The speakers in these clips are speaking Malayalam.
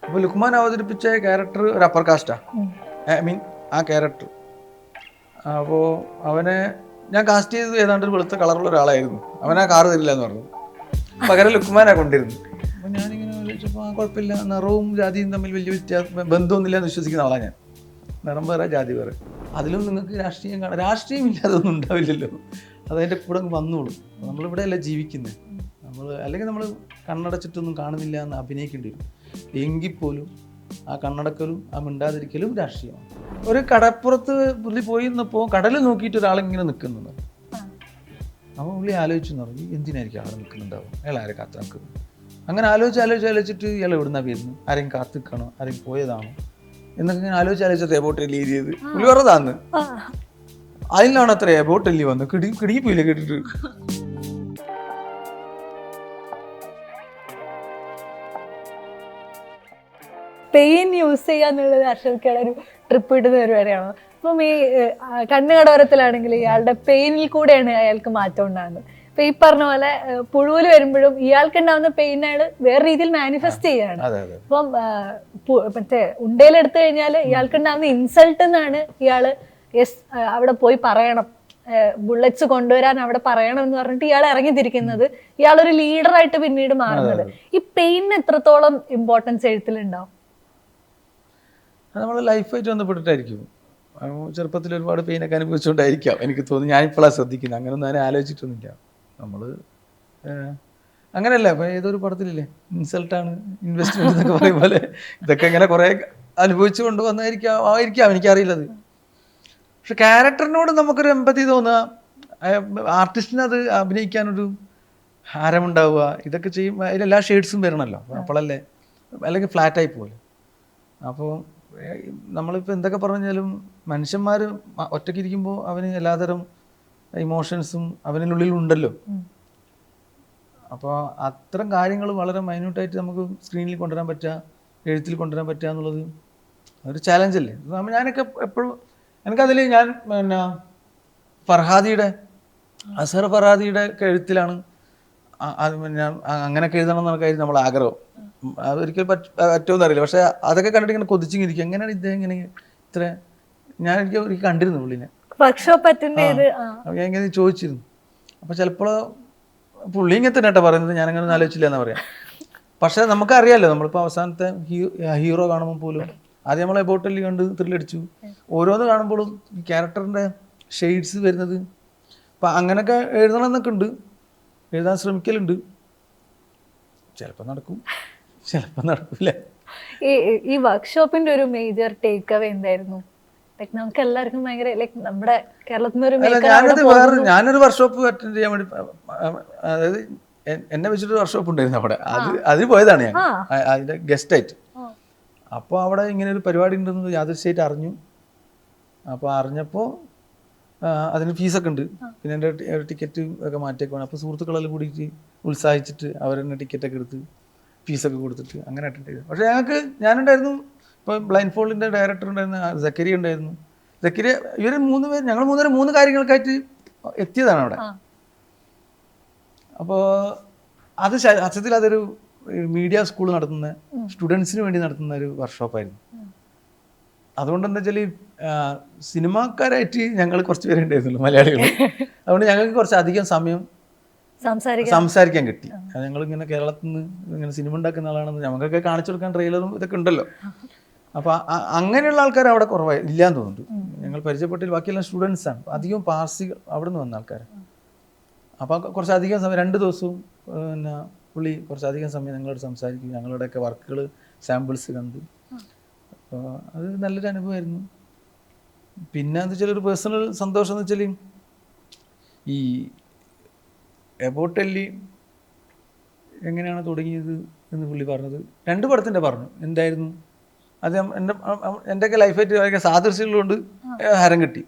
അപ്പോൾ ലുക്മാൻ അവതരിപ്പിച്ച ക്യാരക്ടർ ഒരു അപ്പർ കാസ്റ്റാ, ഐ മീൻ ആ ക്യാരക്ടർ. അപ്പോൾ അവനെ ഞാൻ കാസ്റ്റ് ചെയ്തത് ഏതാണ്ട് ഒരു വെളുത്ത കളറുള്ള ഒരാളായിരുന്നു. അവൻ ആ കാറ് തരില്ല എന്ന് പറഞ്ഞു, പകരം ലുക്മാനാ കൊണ്ടിരുന്നു. അപ്പോൾ ഞാനിങ്ങനെ ആലോചിച്ചപ്പോൾ കുഴപ്പമില്ല, നിറവും ജാതിയും തമ്മിൽ വലിയ ബന്ധമൊന്നുമില്ല എന്ന് വിശ്വസിക്കുന്ന ആളാണ് ഞാൻ. നിറം വേറെ ജാതി വേറെ, അതിലും നിങ്ങൾക്ക് രാഷ്ട്രീയം കാണാം, രാഷ്ട്രീയം ഇല്ലാതൊന്നും ഉണ്ടാവില്ലല്ലോ, അതതിൻ്റെ കൂടെ വന്നോളൂ. നമ്മളിവിടെ അല്ല ജീവിക്കുന്നത്, നമ്മൾ അല്ലെങ്കിൽ നമ്മൾ കണ്ണടച്ചിട്ടൊന്നും കാണുന്നില്ല എന്ന് അഭിനയിക്കേണ്ടി വരും. എങ്കിൽ പോലും ആ കണ്ണടക്കലും ആ മിണ്ടാതിരിക്കലും രാഷ്ട്രീയമാണ്. ഒരു കടപ്പുറത്ത് പുള്ളി പോയി നിന്നപ്പോൾ കടൽ നോക്കിയിട്ട് ഒരാളിങ്ങനെ നിൽക്കുന്നുണ്ട്. അപ്പോൾ പുള്ളി ആലോചിച്ചെന്ന് പറഞ്ഞു, എന്തിനായിരിക്കും ആൾ നിൽക്കുന്നുണ്ടാവും, അയാൾ ആരെ കാത്തു നിൽക്കുന്നു. അങ്ങനെ ആലോചിച്ചിട്ട് ഇയാൾ എവിടുന്നാ വരുന്നു, ആരെയും കാത്തു നിൽക്കണോ, ആരെയും പോയതാണോ എന്നൊക്കെ ഇങ്ങനെ ആലോചിച്ച് എബോട്ടല്ലി ചെയ്ത് പുള്ളി പറഞ്ഞതാന്ന്. അതിലാണ് അത്ര എബോട്ടല്ലി വന്നു കിടിപ്പോയില്ല കേട്ടിട്ട്. പെയിൻ യൂസ് ചെയ്യാന്നുള്ളത് അർഷൽക്കയുടെ ഒരു ട്രിപ്പ് കിട്ടുന്ന പരിപാടിയാണോ? അപ്പം ഈ കണ്ണുകടവരത്തിലാണെങ്കിൽ ഇയാളുടെ പെയിനിൽ കൂടെയാണ് അയാൾക്ക് മാറ്റം ഉണ്ടാകുന്നത്. ഇപ്പൊ ഈ പറഞ്ഞ പോലെ പുഴുവിൽ വരുമ്പോഴും ഇയാൾക്ക് ഉണ്ടാകുന്ന പെയിൻ അയാൾ വേറെ രീതിയിൽ മാനിഫെസ്റ്റ് ചെയ്യാണ്. അപ്പം മറ്റേ ഉണ്ടയിലെടുത്തു കഴിഞ്ഞാൽ ഇയാൾക്ക് ഉണ്ടാകുന്ന ഇൻസൾട്ട് എന്നാണ് ഇയാള് അവിടെ പോയി പറയണം, ബുള്ളറ്റ്സ് കൊണ്ടുവരാൻ അവിടെ പറയണം എന്ന് പറഞ്ഞിട്ട് ഇയാൾ ഇറങ്ങിത്തിരിക്കുന്നത്, ഇയാളൊരു ലീഡറായിട്ട് പിന്നീട് മാറുന്നത്. ഈ പെയിനിന് എത്രത്തോളം ഇമ്പോർട്ടൻസ് എഴുത്തിലുണ്ടാവും? അത് നമ്മുടെ ലൈഫായിട്ട് ബന്ധപ്പെട്ടിട്ടായിരിക്കും. ചെറുപ്പത്തിൽ ഒരുപാട് പെയിനൊക്കെ അനുഭവിച്ചുകൊണ്ടായിരിക്കാം എനിക്ക് തോന്നുന്നു. ഞാനിപ്പോഴാണ് ശ്രദ്ധിക്കുന്നത്, അങ്ങനെയൊന്നും അതിനെ ആലോചിച്ചിട്ടൊന്നുമില്ല. നമ്മൾ അങ്ങനെയല്ല, ഇപ്പം ഏതൊരു പടത്തിലില്ലേ ഇൻസൾട്ടാണ് ഇൻവെസ്റ്റ്മെൻറ്റ് എന്നൊക്കെ പറയും പോലെ ഇതൊക്കെ ഇങ്ങനെ കുറേ അനുഭവിച്ചു കൊണ്ടുവന്നായിരിക്കാം എനിക്കറിയില്ലത്. പക്ഷെ ക്യാരക്ടറിനോട് നമുക്കൊരു എമ്പതി തോന്നുക, ആർട്ടിസ്റ്റിന് അത് അഭിനയിക്കാനൊരു ഹാരമുണ്ടാവുക, ഇതൊക്കെ ചെയ്യുമ്പോൾ അതിലെല്ലാ ഷെയ്ഡ്സും വരണമല്ലോ, അപ്പോഴല്ലേ, അല്ലെങ്കിൽ ഫ്ലാറ്റായി പോലെ. അപ്പോൾ നമ്മളിപ്പോൾ എന്തൊക്കെ പറഞ്ഞാലും മനുഷ്യന്മാർ ഒറ്റയ്ക്ക് ഇരിക്കുമ്പോൾ അവന് എല്ലാതരം ഇമോഷൻസും അവനുള്ളിലുണ്ടല്ലോ. അപ്പോൾ അത്തരം കാര്യങ്ങൾ വളരെ മൈന്യൂട്ടായിട്ട് നമുക്ക് സ്ക്രീനിൽ കൊണ്ടുവരാൻ പറ്റുക, എഴുത്തിൽ കൊണ്ടുവരാൻ പറ്റുക എന്നുള്ളത് ഒരു ചാലഞ്ചല്ലേ. ഞാനൊക്കെ എപ്പോഴും എനിക്കതിൽ ഞാൻ പിന്നെ അസർ ഫർഹാദിയുടെ ഒക്കെ എഴുത്തിലാണ് ഞാൻ അങ്ങനെയൊക്കെ എഴുതണം എന്നൊക്കെയായിരുന്നു നമ്മൾ ആഗ്രഹം. അതൊരിക്കലും പറ്റുമെന്ന് അറിയില്ല, പക്ഷേ അതൊക്കെ കണ്ടിട്ട് ഇങ്ങനെ കൊതിച്ചിരിക്കും, എങ്ങനെയാണ് ഇദ്ദേഹം ഇങ്ങനെ ഇത്ര. എനിക്ക് കണ്ടിരുന്നു പുള്ളിനെ, ഞാൻ ഇങ്ങനെ ചോദിച്ചിരുന്നു. അപ്പോൾ ചിലപ്പോൾ പുള്ളി ഇങ്ങനെ തന്നെ കേട്ടോ പറയുന്നത്, ഞാനങ്ങനെ ആലോചിച്ചില്ല എന്നാ പറയാം. പക്ഷേ നമുക്കറിയാമല്ലോ, നമ്മളിപ്പോൾ അവസാനത്തെ ഹീറോ കാണുമ്പോൾ പോലും ആദ്യം നമ്മൾ എബോട്ടല്ലി കണ്ട് ത്രില്ലടിച്ചു, ഓരോന്ന് കാണുമ്പോഴും ഈ ക്യാരക്ടറിൻ്റെ ഷെയ്ഡ്സ് വരുന്നത്. അപ്പം അങ്ങനെയൊക്കെ എഴുതണം എന്നൊക്കെ ഉണ്ട്, എഴുതാൻ ശ്രമിക്കലുണ്ട്. ചിലപ്പോൾ നടക്കും, ചിലപ്പോൾ നടക്കില്ല. ഈ വർക്ക്ഷോപ്പിന്റെ ഒരു മേജർ ടേക്ക് അവേ എന്തായിരുന്നു? നമുക്ക് എല്ലാവർക്കും ഭയങ്കര നമ്മുടെ കേരളത്തിൽ ഞാനൊരു വർക്ക്ഷോപ്പ് അറ്റൻഡ് ചെയ്യാൻ വേണ്ടി, അതായത് എന്നെ വെച്ചിട്ട് വർക്ക്ഷോപ്പ് ഉണ്ടായിരുന്നു അവിടെ, അതിന് പോയതാണ് ഞാൻ അതിൻ്റെ ഗസ്റ്റായിട്ട്. അപ്പോൾ അവിടെ ഇങ്ങനെ ഒരു പരിപാടി ഉണ്ടെന്ന് യാദൃശ്യമായിട്ട് അറിഞ്ഞു. അപ്പോൾ അറിഞ്ഞപ്പോൾ അതിന് ഫീസൊക്കെ ഉണ്ട്, പിന്നെ എൻ്റെ ടിക്കറ്റ് ഒക്കെ മാറ്റിയൊക്കെ വേണം. അപ്പോൾ സുഹൃത്തുക്കളെല്ലാം കൂടിയിട്ട് ഉത്സാഹിച്ചിട്ട് അവരെന്നെ ടിക്കറ്റൊക്കെ എടുത്ത് ഫീസൊക്കെ കൊടുത്തിട്ട് അങ്ങനെ അറ്റൻഡ് ചെയ്തു. പക്ഷേ ഞാനുണ്ടായിരുന്നു, ഇപ്പോൾ ബ്ലൈൻഡ് ഫോൾഡിൻ്റെ ഡയറക്ടർ ഉണ്ടായിരുന്നു, സക്കരിയ ഉണ്ടായിരുന്നു. സക്കരിയ ഇവർ ഞങ്ങൾ മൂന്ന് കാര്യങ്ങൾക്കായിട്ട് എത്തിയതാണ് അവിടെ. അപ്പോൾ അത് സത്യത്തിൽ അതൊരു മീഡിയ സ്കൂൾ നടത്തുന്ന സ്റ്റുഡൻസിന് വേണ്ടി നടത്തുന്ന ഒരു വർക്ക്ഷോപ്പായിരുന്നു. അതുകൊണ്ട് എന്താ വെച്ചാൽ സിനിമാക്കാരായിട്ട് ഞങ്ങൾ കുറച്ച് പേരെ ഉണ്ടായിരുന്നുള്ളൂ, മലയാളികൾ. അതുകൊണ്ട് ഞങ്ങൾക്ക് കുറച്ച് അധികം സമയം സംസാരിക്കാൻ കിട്ടി. ഞങ്ങളിങ്ങനെ കേരളത്തിൽ നിന്ന് ഇങ്ങനെ സിനിമ ഉണ്ടാക്കുന്ന ആളാണെന്ന് ഞങ്ങൾക്കൊക്കെ കാണിച്ചു കൊടുക്കാൻ ട്രെയിലറും ഇതൊക്കെ ഉണ്ടല്ലോ. അപ്പോൾ അങ്ങനെയുള്ള ആൾക്കാർ അവിടെ കുറവായി ഇല്ലയെന്ന് തോന്നുന്നുണ്ട്. ഞങ്ങൾ പരിചയപ്പെട്ടിൽ ബാക്കിയെല്ലാം സ്റ്റുഡൻസാണ്, അധികം പാർസികൾ അവിടെ നിന്ന് വന്ന ആൾക്കാർ. അപ്പോൾ കുറച്ചധികം സമയം 2 ദിവസവും പിന്നെ പുള്ളി കുറച്ചധികം സമയം ഞങ്ങളോട് സംസാരിക്കും, ഞങ്ങളുടെയൊക്കെ വർക്കുകൾ സാമ്പിൾസ് കണ്ട്. അപ്പോൾ അത് നല്ലൊരു അനുഭവമായിരുന്നു. പിന്നെ എന്താ വെച്ചാൽ ഒരു പേഴ്സണൽ സന്തോഷം എന്ന് വെച്ചാൽ ഈ എബോട്ടല്ലി എങ്ങനെയാണ് തുടങ്ങിയത് എന്ന് പുള്ളി പറഞ്ഞത് 2 പടത്തിൻ്റെ പറഞ്ഞു എന്തായിരുന്നു. അത് എൻ്റെയൊക്കെ ലൈഫായിട്ട് ഭയങ്കര സാദൃശ്യമുള്ളതുകൊണ്ട് ഹരം കിട്ടി.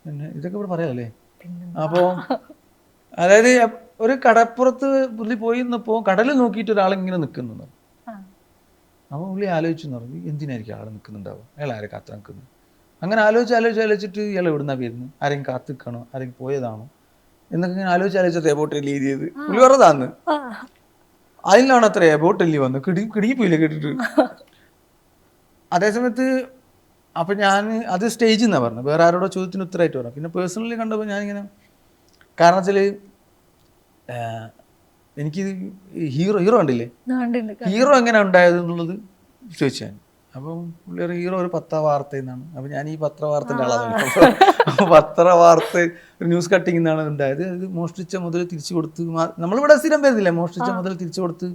പിന്നെ ഇതൊക്കെ ഇവിടെ പറയാമല്ലേ. അപ്പോൾ അതായത് ഒരു കടപ്പുറത്ത് പുള്ളി പോയി നിന്നപ്പോൾ കടൽ നോക്കിയിട്ട് ഒരാളിങ്ങനെ നിൽക്കുന്നു. അപ്പോൾ പുള്ളി ആലോചിച്ചെന്ന് പറഞ്ഞു, എന്തിനായിരിക്കും ആൾ നിൽക്കുന്നുണ്ടാവും, അയാൾ ആരെ കാത്തു നിൽക്കുന്നു. അങ്ങനെ ആലോചിച്ചിട്ട് ഇയാൾ എവിടുന്നാ വരുന്നു, ആരെയും കാത്തു നിൽക്കണോ, ആരെയും പോയതാണോ എന്നൊക്കെ ഇങ്ങനെ ആലോചിച്ച് എബോട്ടല്ലി ചെയ്ത് പുള്ളി പറഞ്ഞതാന്ന്. അതിലാണ് അത്ര ബോട്ടല്ലി വന്നു കിടിപ്പോയില്ല കേട്ടിട്ട്. അതേസമയത്ത് അപ്പം ഞാൻ അത് സ്റ്റേജിൽ നിന്നാണ് പറഞ്ഞത്, വേറെ ആരോടോ ചോദ്യത്തിന് ഉത്തരമായിട്ട് പറഞ്ഞു. പിന്നെ പേഴ്സണലി കണ്ടപ്പോൾ ഞാനിങ്ങനെ, കാരണം വെച്ചാൽ എനിക്ക് ഹീറോ കണ്ടില്ലേ, ഹീറോ എങ്ങനെ ഉണ്ടായത് എന്നുള്ളത് ചോദിച്ചു ഞാൻ. അപ്പം പുള്ളി ഒരു ഹീറോ ഒരു പത്രവാർത്തയിൽ നിന്നാണ്. അപ്പം ഞാൻ ഈ പത്രവാർത്തൻ്റെ ആളാണ്. അപ്പോൾ പത്രവാർത്ത ഒരു ന്യൂസ് കട്ടിങ്ങിൽ നിന്നാണ് ഉണ്ടായത്. അത് മോഷ്ടിച്ച മുതൽ തിരിച്ചു കൊടുത്ത്, നമ്മളിവിടെ സ്ഥിരം വരുന്നില്ല, മോഷ്ടിച്ച മുതൽ തിരിച്ചു കൊടുത്ത്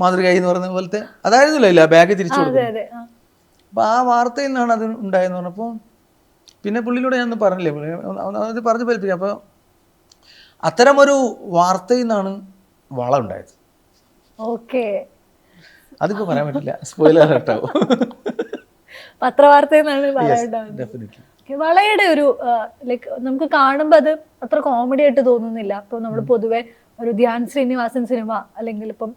മാതൃകയായി എന്ന് പറയുന്ന പോലത്തെ അതായിരുന്നല്ലോ ഇല്ല ബാഗ് തിരിച്ചു കൊടുത്തത്. അപ്പോൾ ആ വാർത്തയിൽ നിന്നാണ് അത് ഉണ്ടായെന്ന് പറഞ്ഞപ്പോൾ പിന്നെ പുള്ളിയിലൂടെ ഞാൻ പറഞ്ഞില്ലേ, അത് പറഞ്ഞു ഫലിപ്പിക്കും. അപ്പോൾ അത്തരമൊരു വാർത്തയിൽ നിന്നാണ് വള ഉണ്ടായത്. ഓക്കെ, അതിപ്പോ പറയാൻ പറ്റില്ല, സ്പോയിലർ കേട്ടാവും. പത്രവാർത്തയിൽ നിന്നാണ് വളയുടെ ഒരു ലൈക്ക് നമുക്ക് കാണുമ്പോൾ അത് അത്ര കോമഡി ആയിട്ട് തോന്നുന്നില്ല. അപ്പോൾ നമ്മൾ പൊതുവെ ഒരു ധ്യാൻ ശ്രീനിവാസൻ സിനിമ അല്ലെങ്കിൽ ഇപ്പം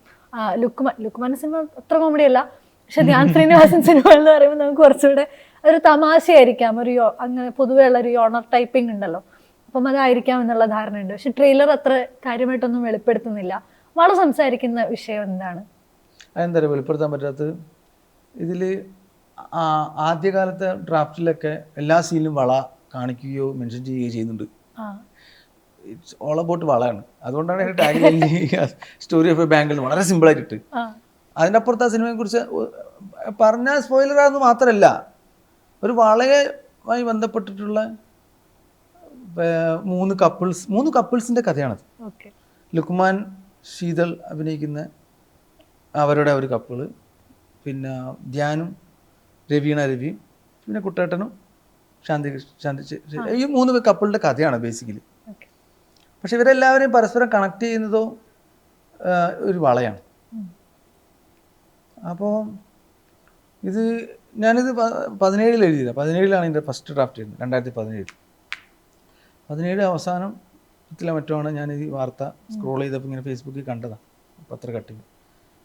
ലുക്മാൻ സിനിമ അത്ര കോമഡി അല്ല, പക്ഷെ ധ്യാൻ ശ്രീനിവാസൻ സിനിമ എന്ന് പറയുമ്പോൾ നമുക്ക് കുറച്ചുകൂടെ ഒരു തമാശയായിരിക്കാം, ഒരു അങ്ങനെ പൊതുവെ ഉള്ള ഒരു യോണർ ടൈപ്പിംഗ് ഉണ്ടല്ലോ, അപ്പം അതായിരിക്കാം എന്നുള്ള ധാരണയുണ്ട്. പക്ഷെ ട്രെയിലർ അത്ര കാര്യമായിട്ടൊന്നും വെളിപ്പെടുത്തുന്നില്ല. വള സംസാരിക്കുന്ന വിഷയം എന്താണ്? അതെന്താ വെളിപ്പെടുത്താൻ പറ്റാത്തത്? ഇതിൽ ആദ്യകാലത്തെ ഡ്രാഫ്റ്റിലൊക്കെ എല്ലാ സീനിലും വള കാണിക്കുകയോ മെൻഷൻ ചെയ്യുകയോ ചെയ്യുന്നുണ്ട്. ഇറ്റ്സ് ഓൾ അബൌട്ട് വളയാണ്. അതുകൊണ്ടാണ് എൻ്റെ tag story of a bangle വളരെ സിമ്പിളായിട്ട്. അതിൻ്റെ അപ്പുറത്ത് ആ സിനിമയെക്കുറിച്ച് പറഞ്ഞാൽ സ്പോയിലറാണെന്ന് മാത്രമല്ല, ഒരു വളയുമായി ബന്ധപ്പെട്ടിട്ടുള്ള മൂന്ന് കപ്പിൾസിൻ്റെ കഥയാണത്. ലുക്മാൻ ശീതൾ അഭിനയിക്കുന്ന അവരുടെ ഒരു കപ്പിള്, പിന്നെ ധ്യാനും രവീണ രവിയും, പിന്നെ കുട്ടേട്ടനും ശാന്തി ഈ 3 കപ്പിളുടെ കഥയാണ് ബേസിക്കലി. പക്ഷെ ഇവരെല്ലാവരെയും പരസ്പരം കണക്ട് ചെയ്യുന്നതോ ഒരു വളയാണ്. അപ്പോൾ ഇത് ഞാനിത് 17 എഴുതിയത്, 17 എൻ്റെ ഫസ്റ്റ് ഡ്രാഫ്റ്റ് ആയിരുന്നു, 2017. 17 അവസാനത്തിലെ മറ്റുമാണ് ഞാൻ ഈ വാർത്ത സ്ക്രോൾ ചെയ്തപ്പോൾ ഇങ്ങനെ ഫേസ്ബുക്കിൽ കണ്ടതാണ്. പത്ര കട്ടിങ്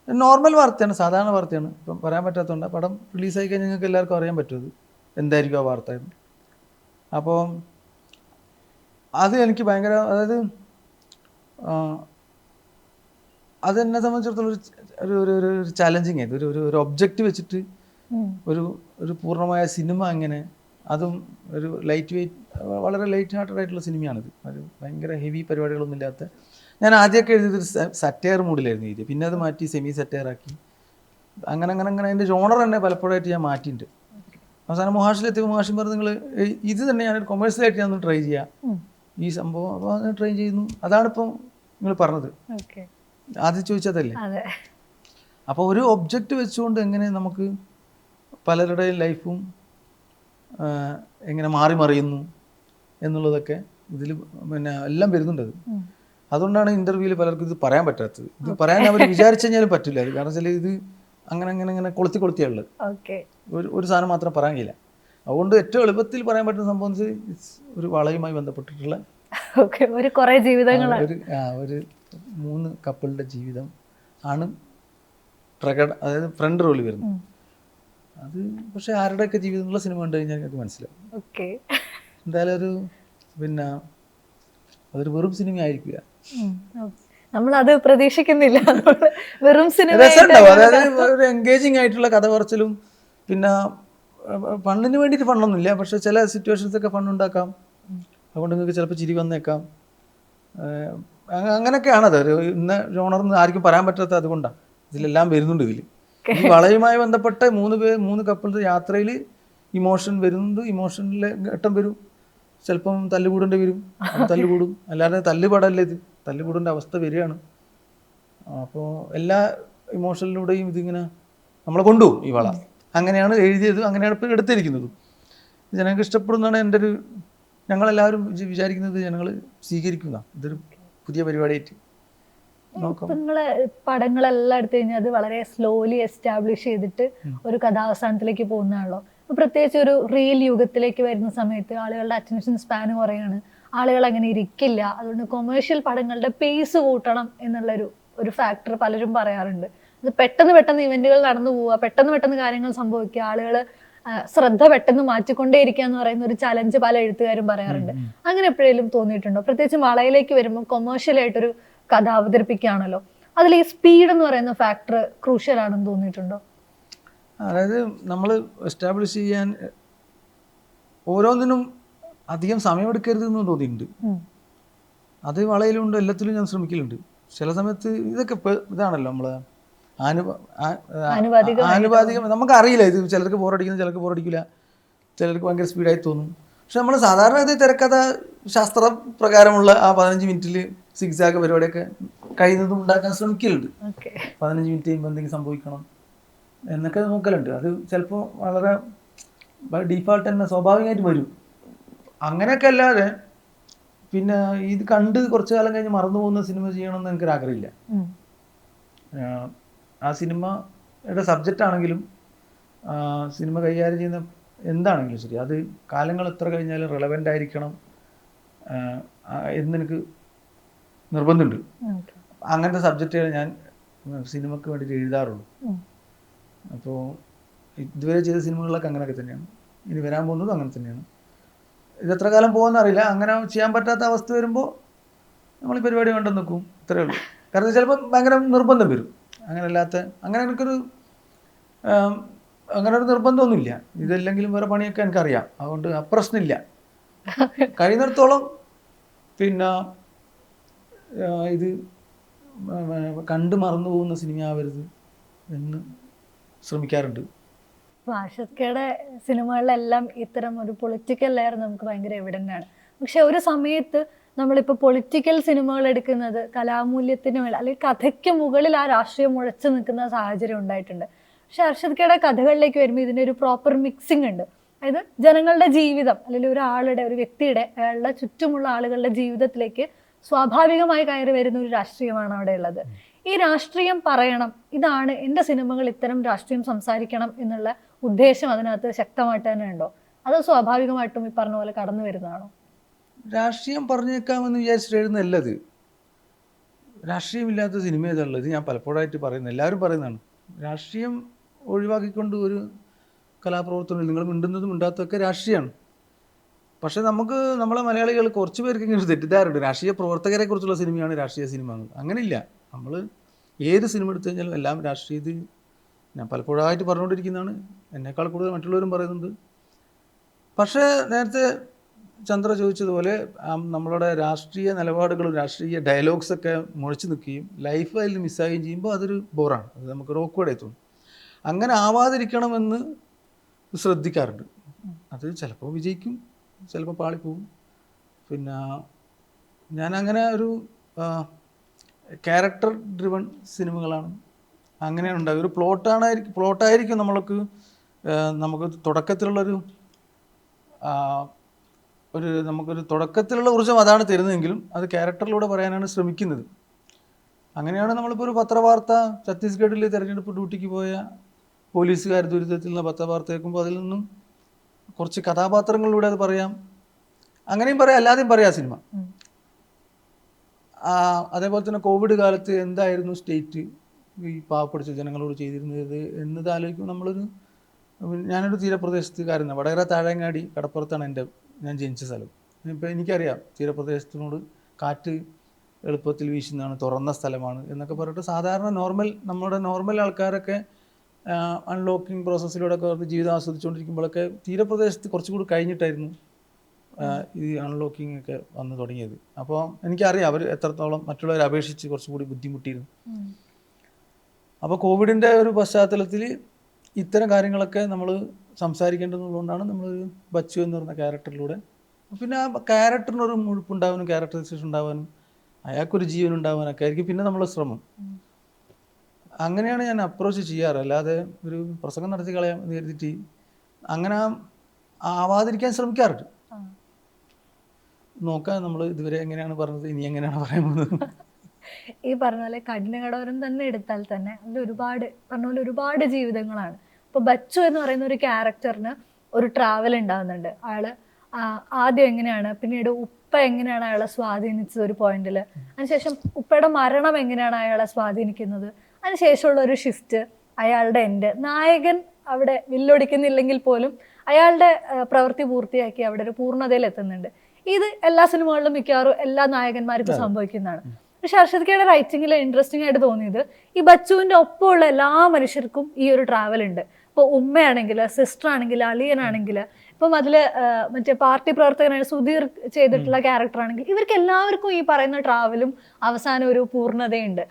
നോർമൽ വാർത്തയാണ്, സാധാരണ വാർത്തയാണ്. ഇപ്പം പറയാൻ പറ്റാത്തതുകൊണ്ട് പടം റിലീസായി കഴിഞ്ഞാൽ നിങ്ങൾക്ക് എല്ലാവർക്കും അറിയാൻ പറ്റും എന്തായിരിക്കും ആ വാർത്ത എന്ന്. അപ്പോൾ അത് എനിക്ക് ഭയങ്കര, അതായത് അതെന്നെ സംബന്ധിച്ചിടത്തോളം ഒരു ചാലഞ്ചിങ് ആയത്. ഒരു ഒബ്ജക്റ്റ് വെച്ചിട്ട് ഒരു പൂർണ്ണമായ സിനിമ എങ്ങനെ, അതും ഒരു ലൈറ്റ് വെയ്റ്റ്, വളരെ ലൈറ്റ് ഹാർട്ടഡ് ആയിട്ടുള്ള സിനിമയാണിത്. ഒരു ഭയങ്കര ഹെവി പരിപാടികളൊന്നും ഇല്ലാത്ത. ഞാൻ ആദ്യമൊക്കെ എഴുതിയത് സറ്റയർ മൂഡിലായിരുന്നു എഴുതിയത്, പിന്നെ അത് മാറ്റി സെമി സറ്റയർ ആക്കി. അങ്ങനെ അതിൻ്റെ ജോണർ തന്നെ പലപ്പോഴായിട്ട് ഞാൻ മാറ്റിയിട്ടുണ്ട്. അവസാനം മുഹാഷിലെത്തിയപ്പോൾ മുഹാഷിൻ പറഞ്ഞു, നിങ്ങൾ ഇത് തന്നെ ഞാനൊരു കൊമേഴ്സ്യലായിട്ട് ഞാൻ ഒന്ന് ട്രൈ ചെയ്യാം ഈ സംഭവം. അപ്പോൾ അത് ട്രൈ ചെയ്യുന്നു. അതാണിപ്പോൾ നിങ്ങൾ പറഞ്ഞത്, ആദ്യം ചോദിച്ചതല്ലേ. അപ്പോൾ ഒരു ഒബ്ജക്റ്റ് വെച്ചുകൊണ്ട് എങ്ങനെ നമുക്ക് പലരുടെയും ലൈഫും എങ്ങനെ മാറി മറിയുന്നു എന്നുള്ളതൊക്കെ ഇതിൽ പിന്നെ എല്ലാം വരുന്നുണ്ട്. അതുകൊണ്ടാണ് ഇൻ്റർവ്യൂവിൽ പലർക്കും ഇത് പറയാൻ പറ്റാത്തത്. ഇത് പറയാൻ അവർ വിചാരിച്ചു കഴിഞ്ഞാലും പറ്റില്ല. കാരണം വെച്ചാൽ ഇത് അങ്ങനെ കൊളുത്തിയാണുള്ളത്. ഒരു സാധനം മാത്രം പറയാൻ കഴിയില്ല. അതുകൊണ്ട് ഏറ്റവും എളുപ്പത്തിൽ പറയാൻ പറ്റുന്ന സംഭവം ഒരു വളയുമായി ബന്ധപ്പെട്ടിട്ടുള്ള ഒരു 3 കപ്പിളുടെ ജീവിതം ആണ് അതായത് ഫ്രണ്ട് റോളിൽ വരുന്നത്. അത് പക്ഷെ ആരുടെയൊക്കെ ജീവിതമുള്ള സിനിമ കണ്ടു കഴിഞ്ഞാൽ എനിക്ക് മനസ്സിലാവും. എന്തായാലും പിന്നെ അതൊരു വെറും സിനിമ ആയിരിക്കില്ല. നമ്മളത് പ്രതീക്ഷിക്കുന്നില്ല. വെറും സിനിമ അതായത് ഒരു എൻഗേജിങ് ആയിട്ടുള്ള കഥ പറച്ചിലും, പിന്നെ ഫണ്ടിന് വേണ്ടിയിട്ട് ഫണ്ടൊന്നുമില്ല, പക്ഷെ ചില സിറ്റുവേഷൻസൊക്കെ ഫണ്ട് ഉണ്ടാക്കാം. അതുകൊണ്ട് നിങ്ങൾക്ക് ചിലപ്പോൾ ചിരി വന്നേക്കാം. അങ്ങനെയൊക്കെയാണത്. ഇന്ന ജോണർന്ന് ആർക്കും പറയാൻ പറ്റാത്ത അതുകൊണ്ടാണ് ഇതിലെല്ലാം വരുന്നുണ്ട്. ഇതിൽ ഈ വളയുമായി ബന്ധപ്പെട്ട 3 കപ്പിൾസ് യാത്രയിൽ ഇമോഷൻ വരുന്നുണ്ട്. ഇമോഷനിലെ ഘട്ടം വരും. ചിലപ്പം തല്ലുകൂടേണ്ടി വരും, തല്ലുകൂടും. അല്ലാതെ തല്ലുപാടല്ല, ഇത് തല്ലുകൂടേണ്ട അവസ്ഥ വരികയാണ്. അപ്പോൾ എല്ലാ ഇമോഷനിലൂടെയും ഇതിങ്ങനെ നമ്മളെ കൊണ്ടുപോകും ഈ വള. അങ്ങനെയാണ് എഴുതിയത്, അങ്ങനെയാണ് ഇപ്പോൾ എടുത്തിരിക്കുന്നത്. ജനങ്ങൾക്ക് ഇഷ്ടപ്പെടുന്നതാണ് എൻ്റെ ഒരു, ഞങ്ങളെല്ലാവരും വിചാരിക്കുന്നത് ജനങ്ങൾ സ്വീകരിക്കുന്നതാണ്. ഇതൊരു പുതിയ പരിപാടിയായിട്ട് നോക്കാം. നിങ്ങളെ പടങ്ങളെല്ലാം എടുത്തു കഴിഞ്ഞാൽ അത് വളരെ സ്ലോലി എസ്റ്റാബ്ലിഷ് ചെയ്തിട്ട് ഒരു കഥാവസാനത്തിലേക്ക് പോകുന്നതാണല്ലോ. അപ്പോൾ പ്രത്യേകിച്ച് ഒരു റീൽ യുഗത്തിലേക്ക് വരുന്ന സമയത്ത് ആളുകളുടെ അറ്റൻഷൻ സ്പാൻ കുറയാണ്, ആളുകൾ അങ്ങനെ ഇരിക്കില്ല. അതുകൊണ്ട് കൊമേഴ്ഷ്യൽ പടങ്ങളുടെ പേസ് കൂട്ടണം എന്നുള്ളൊരു ഫാക്ടർ പലരും പറയാറുണ്ട്. അത് പെട്ടെന്ന് ഇവന്റുകൾ നടന്നു പോവുക, പെട്ടെന്ന് കാര്യങ്ങൾ സംഭവിക്കുക, ആളുകൾ ശ്രദ്ധ പെട്ടെന്ന് മാറ്റിക്കൊണ്ടേയിരിക്കുക എന്ന് പറയുന്ന ഒരു ചലഞ്ച് പല എഴുത്തുകാരും പറയാറുണ്ട്. അങ്ങനെ എപ്പോഴേലും തോന്നിയിട്ടുണ്ടോ? പ്രത്യേകിച്ച് വളയിലേക്ക് വരുമ്പോൾ കൊമേഴ്ഷ്യൽ ആയിട്ടൊരു കഥ അവതരിപ്പിക്കുകയാണല്ലോ. അതിൽ ഈ സ്പീഡ് എന്ന് പറയുന്ന ഫാക്ടർ ക്രൂഷ്യൽ ആണെന്ന് തോന്നിയിട്ടുണ്ടോ? അതായത് നമ്മൾ എസ്റ്റാബ്ലിഷ് ചെയ്യാൻ ഓരോന്നിനും അധികം സമയമെടുക്കരുതെന്ന് തോന്നിയിട്ടുണ്ട്. അത് വളയിലുണ്ട്, എല്ലാത്തിലും ഞാൻ ശ്രമിക്കലുണ്ട്. ചില സമയത്ത് ഇതൊക്കെ ഇതാണല്ലോ നമ്മള് ആനുപാതികം. നമുക്കറിയില്ല ഇത് ചിലർക്ക് ബോറടിക്കുന്നു, ചിലർക്ക് ബോറടിക്കില്ല, ചിലർക്ക് ഭയങ്കര സ്പീഡായി തോന്നും. പക്ഷെ നമ്മൾ സാധാരണ ഇത് തിരക്കഥ ശാസ്ത്ര പ്രകാരമുള്ള ആ 15 മിനിറ്റിൽ സിക്സാക്ക് പരിപാടിയൊക്കെ കഴിയുന്നതും ഉണ്ടാക്കാൻ ശ്രമിക്കലുണ്ട്. 15 മിനിറ്റ് കഴിയുമ്പോൾ എന്തെങ്കിലും സംഭവിക്കണം എന്നൊക്കെ നോക്കലുണ്ട്. അത് ചിലപ്പോൾ വളരെ ഡീഫാൾട്ട് തന്നെ സ്വാഭാവികമായിട്ട് വരും. അങ്ങനെയൊക്കെ അല്ലാതെ പിന്നെ ഇത് കണ്ട് കുറച്ചു കാലം കഴിഞ്ഞ് മറന്നു പോകുന്ന സിനിമ ചെയ്യണമെന്ന് എനിക്കൊരാഗ്രഹമില്ല. ആ സിനിമയുടെ സബ്ജക്റ്റ് ആണെങ്കിലും സിനിമ കൈകാര്യം ചെയ്യുന്ന എന്താണെങ്കിലും ശരി, അത് കാലങ്ങൾ എത്ര കഴിഞ്ഞാലും റെലവൻ്റ് ആയിരിക്കണം എന്നെനിക്ക് നിർബന്ധമുണ്ട്. അങ്ങനത്തെ സബ്ജക്റ്റുകൾ ഞാൻ സിനിമയ്ക്ക് വേണ്ടിയിട്ട് എഴുതാറുള്ളൂ. അപ്പോൾ ഇതുവരെ ചെയ്ത സിനിമകളിലൊക്കെ അങ്ങനെയൊക്കെ തന്നെയാണ്, ഇനി വരാൻ പോകുന്നതും അങ്ങനെ തന്നെയാണ്. ഇതെത്ര കാലം പോകുമെന്ന് അറിയില്ല. അങ്ങനെ ചെയ്യാൻ പറ്റാത്ത അവസ്ഥ വരുമ്പോൾ നമ്മൾ ഈ പരിപാടി കണ്ടെന്ന് നിൽക്കും, ഇത്രയേ ഉള്ളൂ. കാരണം ചിലപ്പോൾ ഭയങ്കര നിർബന്ധം വരും. അങ്ങനെ എനിക്കൊരു അങ്ങനെ ഒരു നിർബന്ധമൊന്നുമില്ല. ഇതല്ലെങ്കിലും വേറെ പണിയൊക്കെ എനിക്കറിയാം, അതുകൊണ്ട് ആ പ്രശ്നമില്ല. കഴിയുന്നിടത്തോളം പിന്നെ ഇത് കണ്ട് മറന്നു പോകുന്ന സിനിമയാവരുത് എന്ന് ശ്രമിക്കാറുണ്ട്. ആഷിഖയുടെ സിനിമകളിലെല്ലാം ഇത്തരം ഒരു പൊളിറ്റിക്കൽ ലെയർ നമുക്ക് ഭയങ്കര എവിഡൻ്റ് ആണ്. പക്ഷെ ഒരു സമയത്ത് നമ്മളിപ്പോൾ പൊളിറ്റിക്കൽ സിനിമകൾ എടുക്കുന്നത് കലാമൂല്യത്തിന് മേൽ അല്ലെങ്കിൽ കഥയ്ക്ക് മുകളിൽ ആ രാഷ്ട്രീയം മുഴച്ചു നിൽക്കുന്ന സാഹചര്യം ഉണ്ടായിട്ടുണ്ട്. പക്ഷെ അർഷദ്ക്കയുടെ കഥകളിലേക്ക് വരുമ്പോൾ ഇതിൻ്റെ ഒരു പ്രോപ്പർ മിക്സിംഗ് ഉണ്ട്. അതായത് ജനങ്ങളുടെ ജീവിതം അല്ലെങ്കിൽ ഒരാളുടെ, ഒരു വ്യക്തിയുടെ, അയാളുടെ ചുറ്റുമുള്ള ആളുകളുടെ ജീവിതത്തിലേക്ക് സ്വാഭാവികമായി കയറി വരുന്ന ഒരു രാഷ്ട്രീയമാണ് അവിടെ ഉള്ളത്. ഈ രാഷ്ട്രീയം പറയണം, ഇതാണ് എൻ്റെ സിനിമകൾ, ഇത്തരം രാഷ്ട്രീയം സംസാരിക്കണം എന്നുള്ള ഉദ്ദേശം അതിനകത്ത് ശക്തമായിട്ട് തന്നെ ഉണ്ടോ? അത് സ്വാഭാവികമായിട്ടും ഈ പറഞ്ഞ പോലെ കടന്നു വരുന്നതാണോ? രാഷ്ട്രീയം പറഞ്ഞേക്കാമെന്ന് വിചാരിച്ചിട്ട് എഴുതുന്നല്ലത്. രാഷ്ട്രീയമില്ലാത്ത സിനിമ ഏതാണുള്ളത്? ഞാൻ പലപ്പോഴായിട്ട് പറയുന്നത്, എല്ലാവരും പറയുന്നതാണ്. രാഷ്ട്രീയം ഒഴിവാക്കിക്കൊണ്ട് ഒരു കലാപ്രവർത്തനം, നിങ്ങൾ മിണ്ടുന്നതും മിണ്ടാത്തതൊക്കെ രാഷ്ട്രീയമാണ്. പക്ഷേ നമ്മളെ മലയാളികൾ കുറച്ച് പേർക്ക് ഇങ്ങനെ തെറ്റിദ്ധാരണയുണ്ട്, രാഷ്ട്രീയ പ്രവർത്തകരെ കുറിച്ചുള്ള സിനിമയാണ് രാഷ്ട്രീയ സിനിമ എന്ന്. അങ്ങനെയില്ല. നമ്മൾ ഏത് സിനിമ എടുത്തു കഴിഞ്ഞാലും എല്ലാം രാഷ്ട്രീയത്തിൽ ഞാൻ പലപ്പോഴായിട്ട് പറഞ്ഞുകൊണ്ടിരിക്കുന്നതാണ്. എന്നേക്കാൾ കൂടുതൽ മറ്റുള്ളവരും പറയുന്നുണ്ട്. പക്ഷേ നേരത്തെ ചന്ദ്ര ചോദിച്ചതുപോലെ നമ്മളുടെ രാഷ്ട്രീയ നിലപാടുകളും രാഷ്ട്രീയ ഡയലോഗ്സൊക്കെ മുഴച്ചു നിൽക്കുകയും ലൈഫ് അതിൽ മിസ്സാകുകയും ചെയ്യുമ്പോൾ അതൊരു ബോറാണ്, അത് നമുക്ക് ഓക്വേർഡായി തോന്നും. അങ്ങനെ ആവാതിരിക്കണമെന്ന് ശ്രദ്ധിക്കാറുണ്ട്. അത് ചിലപ്പോൾ വിജയിക്കും, ചിലപ്പോൾ പാളിപ്പോവും. പിന്നെ ഞാനങ്ങനെ ഒരു ക്യാരക്ടർ ഡ്രിവൺ സിനിമകളാണ് അങ്ങനെയാണ് ഉണ്ടാകുക. ഒരു പ്ലോട്ടായിരിക്കും നമുക്ക് തുടക്കത്തിലുള്ളൊരു നമുക്കൊരു തുടക്കത്തിലുള്ള ഊർജ്ജം അതാണ് തരുന്നതെങ്കിലും അത് ക്യാരക്ടറിലൂടെ പറയാനാണ് ശ്രമിക്കുന്നത്. അങ്ങനെയാണ് നമ്മളിപ്പോൾ ഒരു പത്രവാർത്ത ഛത്തീസ്ഗഡിൽ തിരഞ്ഞെടുപ്പ് ഡ്യൂട്ടിക്ക് പോയ പോലീസുകാർ ദുരിതത്തിൽ നിന്ന് പത്രവാർത്ത കേൾക്കുമ്പോൾ അതിൽ നിന്നും കുറച്ച് കഥാപാത്രങ്ങളിലൂടെ അത് പറയാം, അങ്ങനെയും പറയാം, അല്ലാതെയും പറയാം സിനിമ. അതേപോലെ തന്നെ കോവിഡ് കാലത്ത് എന്തായിരുന്നു സ്റ്റേറ്റ് ഈ പാവപ്പെട്ട ജനങ്ങളോട് ചെയ്തിരുന്നത് എന്നത് ആലോചിക്കുമ്പോൾ ഞാനൊരു തീരപ്രദേശത്തുകാരനാണ്. വടകര താഴങ്ങാടി കടപ്പുറത്താണ് ഞാൻ ജനിച്ച സ്ഥലം. ഇപ്പോൾ എനിക്കറിയാം തീരപ്രദേശത്തിനോട് കാറ്റ് എളുപ്പത്തിൽ വീശുന്നതാണ്, തുറന്ന സ്ഥലമാണ് എന്നൊക്കെ പറഞ്ഞിട്ട് സാധാരണ നമ്മുടെ നോർമൽ ആൾക്കാരൊക്കെ അൺലോക്കിംഗ് പ്രോസസ്സിലൂടെ ഒക്കെ ജീവിതം ആസ്വദിച്ചുകൊണ്ടിരിക്കുമ്പോഴൊക്കെ തീരപ്രദേശത്ത് കുറച്ചുകൂടി കഴിഞ്ഞിട്ടായിരുന്നു ഈ അൺലോക്കിംഗ് ഒക്കെ വന്ന് തുടങ്ങിയത്. അപ്പോൾ എനിക്കറിയാം അവർ എത്രത്തോളം മറ്റുള്ളവരെ അപേക്ഷിച്ച് കുറച്ചുകൂടി ബുദ്ധിമുട്ടിയിരുന്നു. അപ്പോൾ കോവിഡിൻ്റെ ഒരു പശ്ചാത്തലത്തിൽ ഇത്തരം കാര്യങ്ങളൊക്കെ നമ്മൾ സംസാരിക്കേണ്ടതുകൊണ്ടാണ് നമ്മളൊരു ബച്ചു എന്ന് പറഞ്ഞ ക്യാരക്ടറിലൂടെ, പിന്നെ ആ ക്യാരക്ടറിനൊരു മുഴുപ്പുണ്ടാവാനും ക്യാരക്ടറൈസേഷൻ ഉണ്ടാവാനും അയാൾക്കൊരു ജീവൻ ഉണ്ടാവാനൊക്കെ ആയിരിക്കും പിന്നെ നമ്മളെ ശ്രമം. അങ്ങനെയാണ് ഞാൻ അപ്രോച്ച് ചെയ്യാറ്. അല്ലാതെ ഒരു പ്രസംഗം നടത്തി കളയാൻ കരുതിയിട്ട് അങ്ങനെ ആവാതിരിക്കാൻ ശ്രമിക്കാറുണ്ട്. നോക്കാം നമ്മൾ ഇതുവരെ എങ്ങനെയാണ് പറഞ്ഞത്, ഇനി എങ്ങനെയാണ് പറയാൻ പോകുന്നത്. ഈ പറഞ്ഞ പോലെ കഠിനകടോരം തന്നെ എടുത്താൽ തന്നെ അതിൽ ഒരുപാട് ജീവിതങ്ങളാണ്. ഇപ്പൊ ബച്ചു എന്ന് പറയുന്ന ഒരു ക്യാരക്ടറിന് ഒരു ട്രാവൽ ഉണ്ടാകുന്നുണ്ട്. അയാള് ആദ്യം എങ്ങനെയാണ്, പിന്നീട് ഉപ്പ എങ്ങനെയാണ് അയാളെ സ്വാധീനിച്ചത് ഒരു പോയിന്റിൽ, അതിനുശേഷം ഉപ്പയുടെ മരണം എങ്ങനെയാണ് അയാളെ സ്വാധീനിക്കുന്നത്, അതിനുശേഷമുള്ള ഒരു ഷിഫ്റ്റ്, അയാളുടെ എൻഡ്, നായകൻ അവിടെ വില്ലൊടിക്കുന്നില്ലെങ്കിൽ പോലും അയാളുടെ പ്രവൃത്തി പൂർത്തിയാക്കി അവിടെ ഒരു പൂർണ്ണതയിൽ എത്തുന്നുണ്ട്. ഇത് എല്ലാ സിനിമകളിലും മിക്കവാറും എല്ലാ നായകന്മാർക്കും സംഭവിക്കുന്നതാണ്. പക്ഷെ അർഷദ്ക്കയുടെ റൈറ്റിങ്ങിൽ ഇൻട്രസ്റ്റിംഗ് ആയിട്ട് തോന്നിയത് ഈ ബച്ചുവിന്റെ ഒപ്പമുള്ള എല്ലാ മനുഷ്യർക്കും ഈ ഒരു ട്രാവൽ ഉണ്ട്. ഇപ്പോൾ ഉമ്മയാണെങ്കിൽ, സിസ്റ്റർ ആണെങ്കിൽ, അളിയനാണെങ്കിൽ, ഇപ്പം അതിൽ മറ്റേ പാർട്ടി പ്രവർത്തകനായ സുധീർ ചെയ്തിട്ടുള്ള ക്യാരക്ടർ ആണെങ്കിൽ, ഇവർക്ക് എല്ലാവർക്കും ഈ പറയുന്ന ട്രാവലും അവസാനം ഒരു പൂർണ്ണതയുണ്ട്.